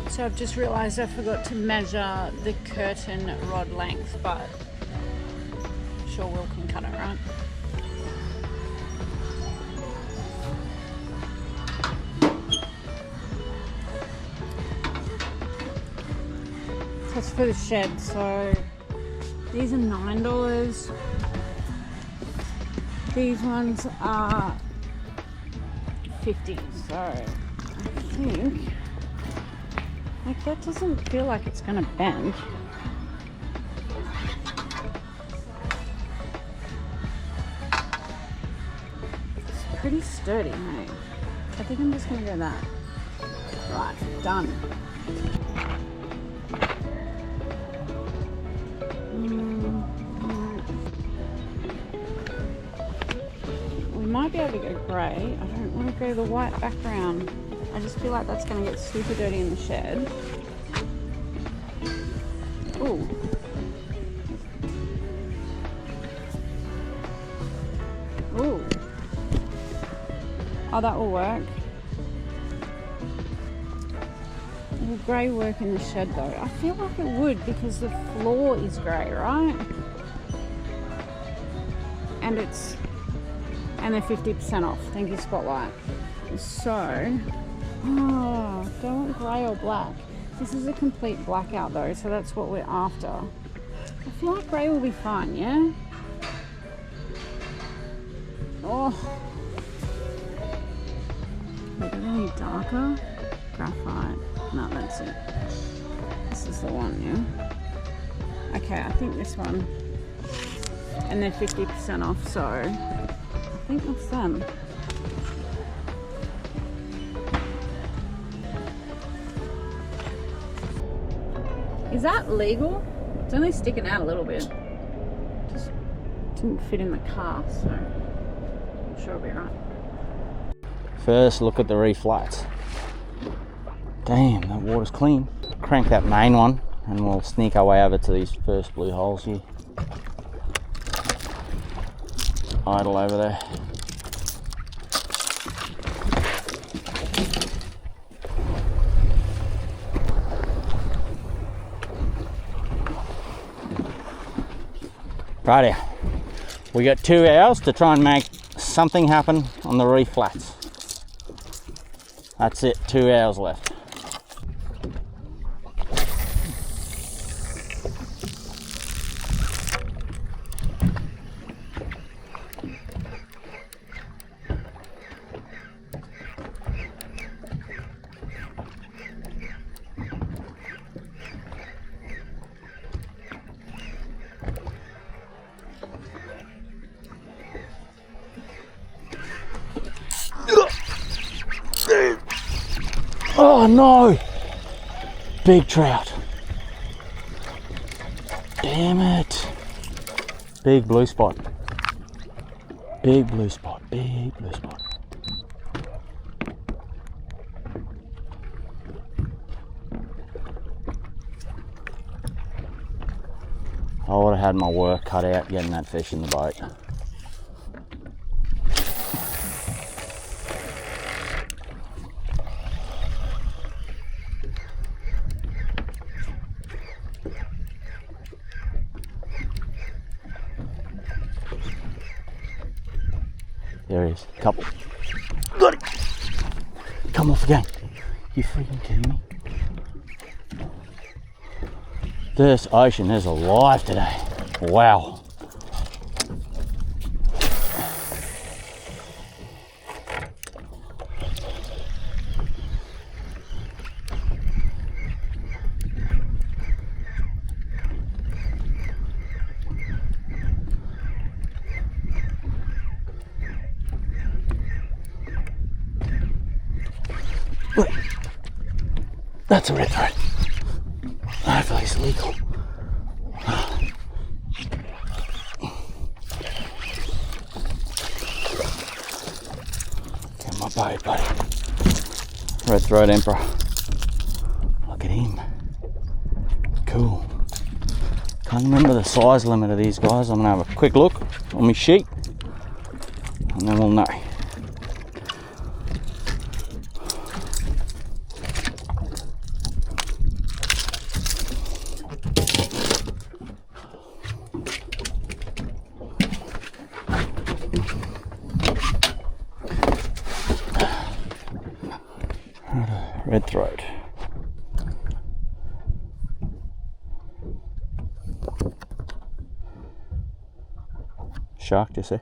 So I've just realised I forgot to measure the curtain rod length, but I'm sure Will can cut it, right? That's for the shed. So these are $9. These ones are $50. So I think, like, that doesn't feel like it's gonna bend. It's pretty sturdy, hey? I think I'm just gonna go that. Right, done. We might be able to go grey. I don't want to go the white background. I just feel like that's going to get super dirty in the shed. Ooh. Ooh. Oh, that will work. Will grey work in the shed though? I feel like it would because the floor is grey, right? And they're 50% off. Thank you, Spotlight. So, oh, don't want grey or black. This is a complete blackout though, so that's what we're after. I feel like grey will be fine, yeah? Oh. Wait, do they need darker? Graphite. No, that's it. This is the one, yeah? Okay, I think this one. And they're 50% off, so I think that's them. Is that legal? It's only sticking out a little bit. Just didn't fit in the car, so I'm sure it'll be right. First look at the reef flats. Damn, that water's clean. Crank that main one and we'll sneak our way over to these first blue holes here. Idle over there. Righty, we got 2 hours to try and make something happen on the reef flats. That's it, 2 hours left. Oh no! Big trout. Damn it. Big blue spot. Big blue spot. Big blue spot. I would have had my work cut out getting that fish in the boat. There he is, couple. Got it! Come off again. You freaking kidding me? This ocean is alive today. Wow. That's a red thread. Hopefully it's legal. Get my boat, buddy. Red throat emperor. Look at him. Cool. Can't remember the size limit of these guys. I'm gonna have a quick look on my sheet and then we'll know. Red throat. Shark, do you see?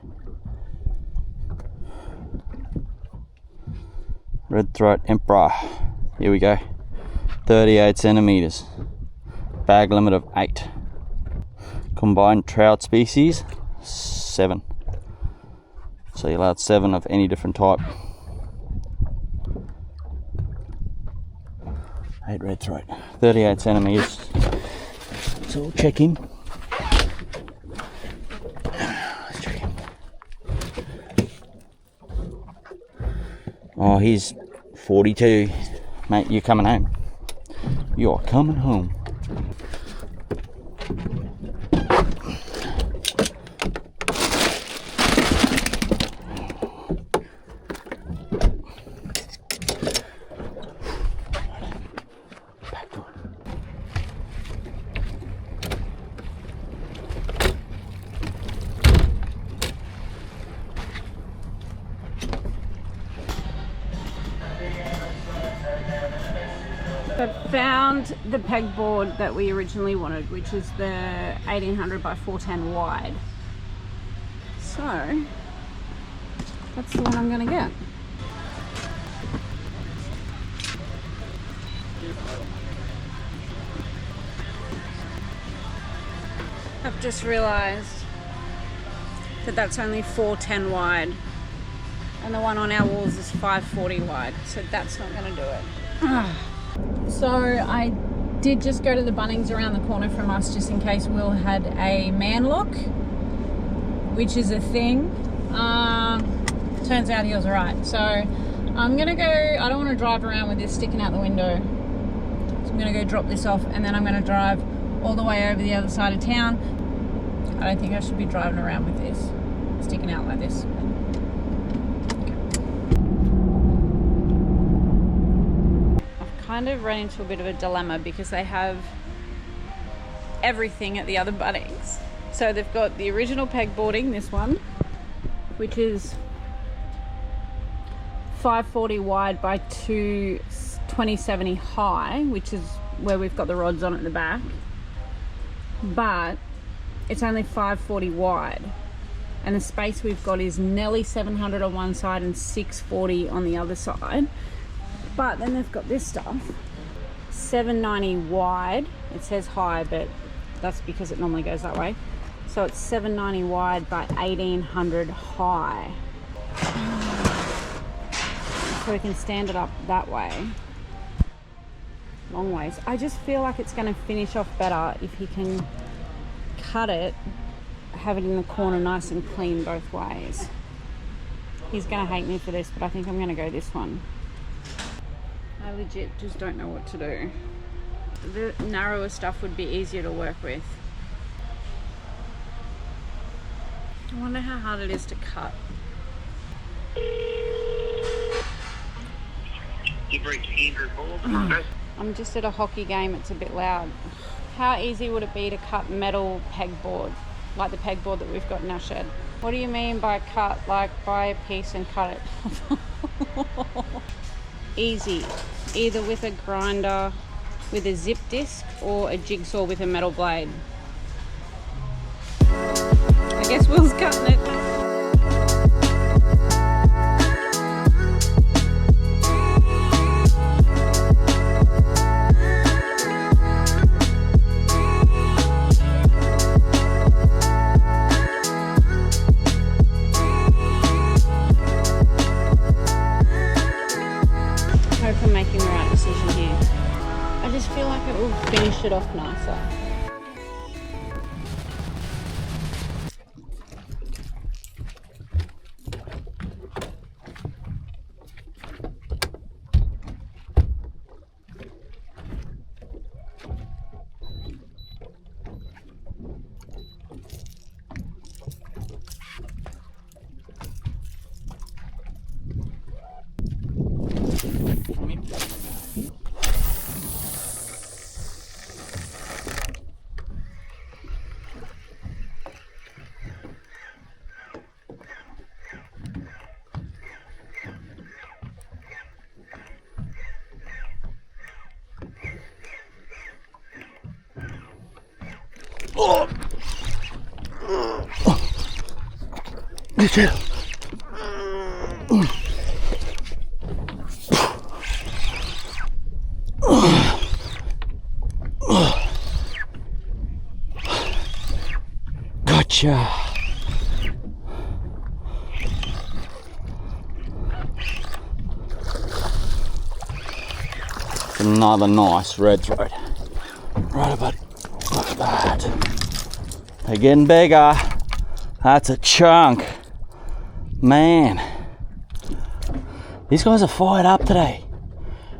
Red throat emperor. Here we go. 38 centimeters. Bag limit of 8. Combined trout species 7. So you're allowed 7 of any different type. 8 red throat. 38 centimeters. So we'll check in. Oh, he's 42. Mate, you're coming home. You're coming home. I've found the pegboard that we originally wanted, which is the 1800 by 410 wide. So that's the one I'm going to get. I've just realised that that's only 410 wide and the one on our walls is 540 wide, so that's not going to do it. So I did just go to the Bunnings around the corner from us just in case Will had a man lock, which is a thing. Turns out he was right. So I'm gonna go, I don't want to drive around with this sticking out the window. So I'm gonna go drop this off and then I'm gonna drive all the way over the other side of town. I don't think I should be driving around with this sticking out like this. Kind of run into a bit of a dilemma because they have everything at the other Bunnings. So they've got the original pegboarding, this one, which is 540 wide by 2070 high, which is where we've got the rods on at the back, but it's only 540 wide and the space we've got is nearly 700 on one side and 640 on the other side. But then they've got this stuff, 790 wide. It says high, but that's because it normally goes that way. So it's 790 wide by 1800 high. So we can stand it up that way. Long ways. I just feel like it's going to finish off better if he can cut it, have it in the corner nice and clean both ways. He's going to hate me for this, but I think I'm going to go this one. I legit just don't know what to do. The narrower stuff would be easier to work with. I wonder how hard it is to cut. You've reached Andrew Ball. I'm just at a hockey game, it's a bit loud. How easy would it be to cut metal pegboard, like the pegboard that we've got in our shed? What do you mean by cut, like buy a piece and cut it? Easy, either with a grinder with a zip disc or a jigsaw with a metal blade. I guess Will's cutting it. Hope I'm making the right decision here. Gotcha. Another nice red throat. Right about like that. They're getting bigger. That's a chunk. Man. These guys are fired up today.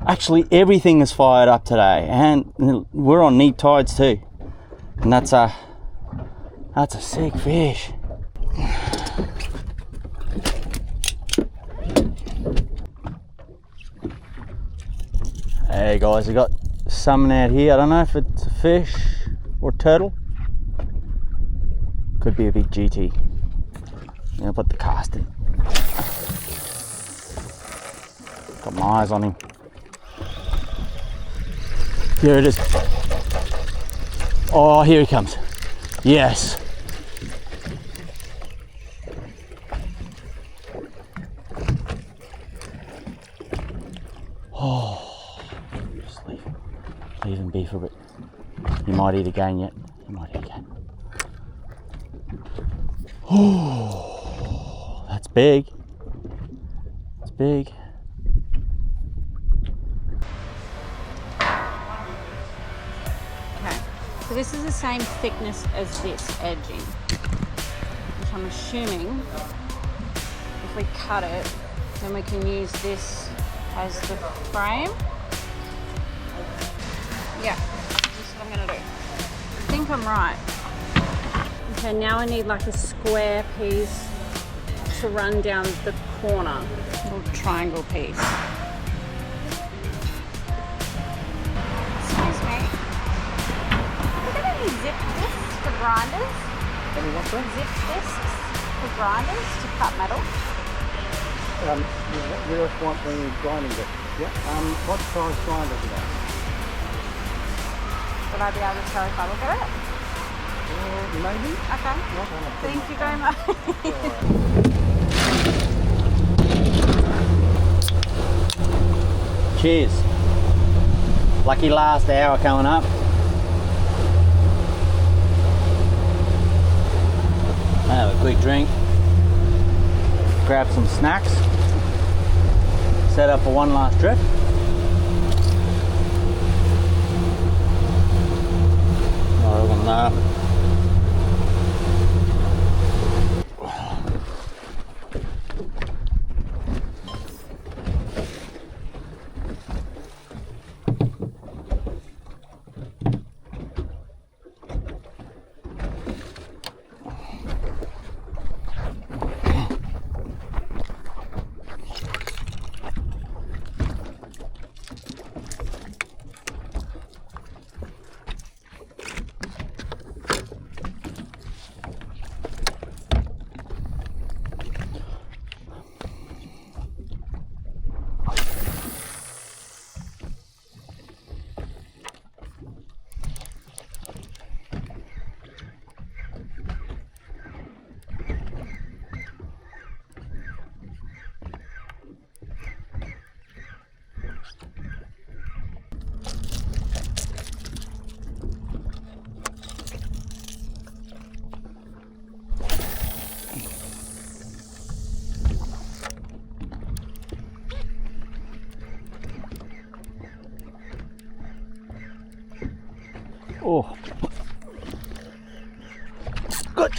Actually, everything is fired up today. And we're on neat tides too. And that's a sick fish. Hey guys, I got something out here. I don't know if it's a fish or turtle. Could be a big GT. I'm gonna put the cast in. Got my eyes on him. Here it is. Oh, here he comes. Yes. Oh. Leave him be for a bit. He might eat again yet. He might eat again. Oh, that's big. It's big. Okay, so this is the same thickness as this edging, which I'm assuming if we cut it, then we can use this as the frame. Yeah, this is what I'm gonna do. I think I'm right. Okay, now I need like a square piece to run down the corner, little triangle piece. Excuse me. Have you got any zip discs for grinders? Any what, sir? Zip discs for grinders to cut metal? You just want the grinding bit. Yeah. What size grinder do you have? Would I be able to tell if I look at it? Maybe. Okay. Thank you very much. Cheers. Lucky last hour coming up. Have a quick drink. Grab some snacks. Set up for one last trip. Oh, good.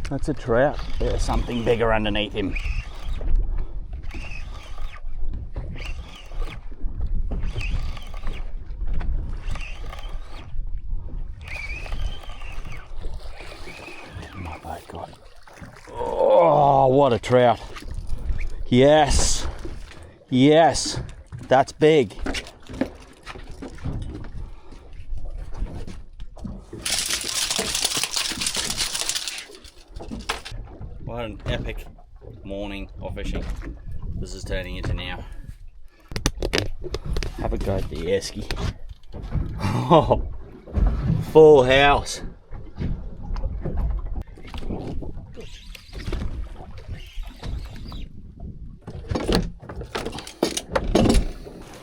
That's a trout. There's something bigger underneath him. My boat got it. Oh, what a trout. Yes. Yes. That's big. epic morning of fishing this is turning into now. Have a go at the esky. Oh, full house.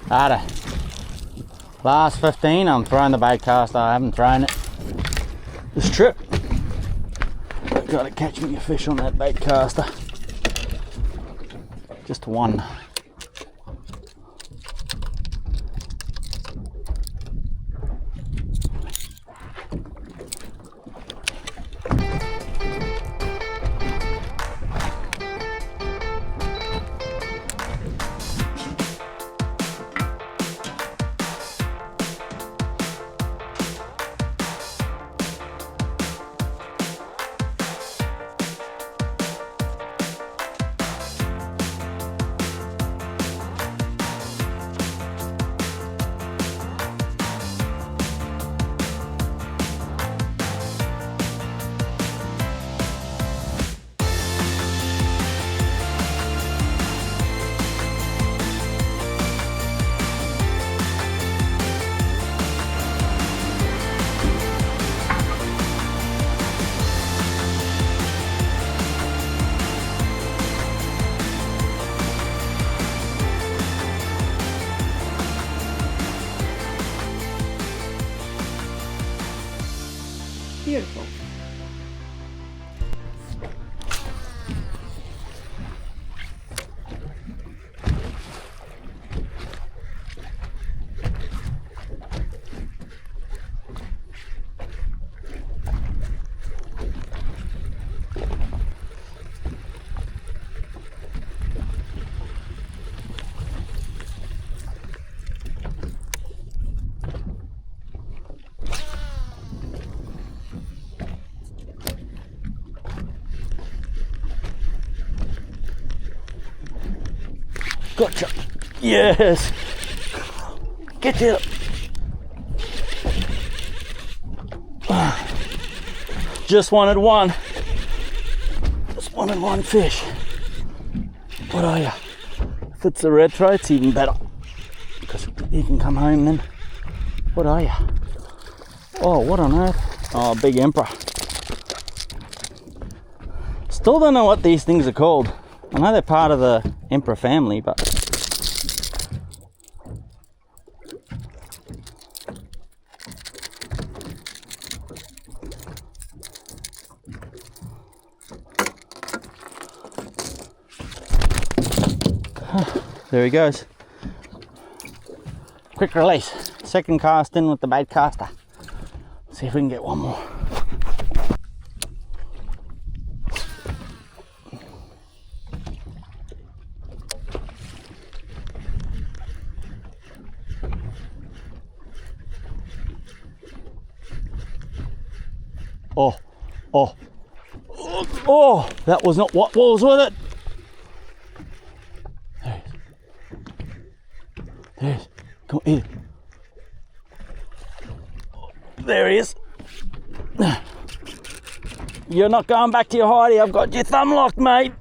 Righto. Last 15, I'm throwing the bait caster. I haven't thrown it this trip. I've got to catch me a fish on that bait caster. Just one. Beautiful. Gotcha. Yes. Get it. Just wanted one. Just wanted one fish. What are you? If it's a red throat, it's even better. Because you can come home then. What are you? Oh, what on earth? Oh, big emperor. Still don't know what these things are called. I know they're part of the emperor family, but there he goes. Quick release. Second cast in with the bait caster. See if we can get one more. Oh, oh, oh, oh, that was not what was with it. There he is. There he is. Come on, here. There he is. You're not going back to your hidey. I've got your thumb locked, mate.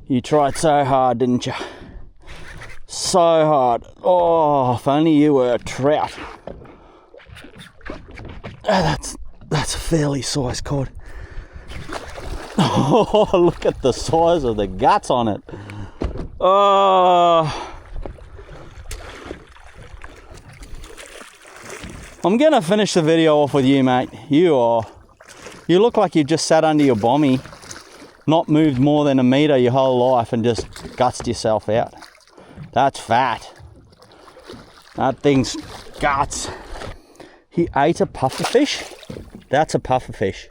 You tried so hard, didn't you? So hard. Oh, if only you were a trout. That's a fairly sized cod. Oh, look at the size of the guts on it. Oh, I'm gonna finish the video off with you, mate. You look like you just sat under your bommy, not moved more than a meter your whole life and just gutsed yourself out. That's fat. That thing's guts. He ate a pufferfish? That's a pufferfish.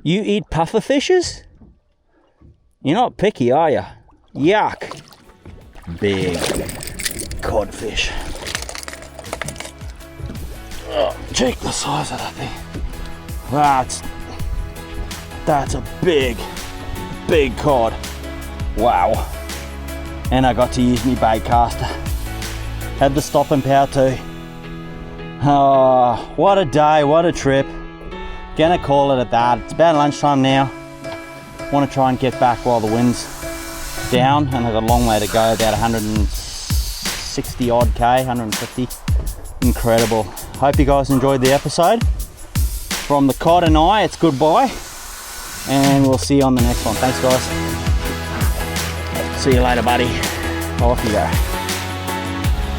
You eat pufferfishes? You're not picky, are you? Yuck. Big codfish. Oh, check the size of that thing. That's a big cod. Wow. And I got to use my bait caster. Had the stopping power too. Oh, what a day, what a trip. Gonna call it at that. It's about lunchtime now. Want to try and get back while the wind's down, and I've got a long way to go, about 160 odd K, 150. Incredible. Hope you guys enjoyed the episode. From the cod and I, it's goodbye, and we'll see you on the next one. Thanks guys. See you later, buddy. Off you go.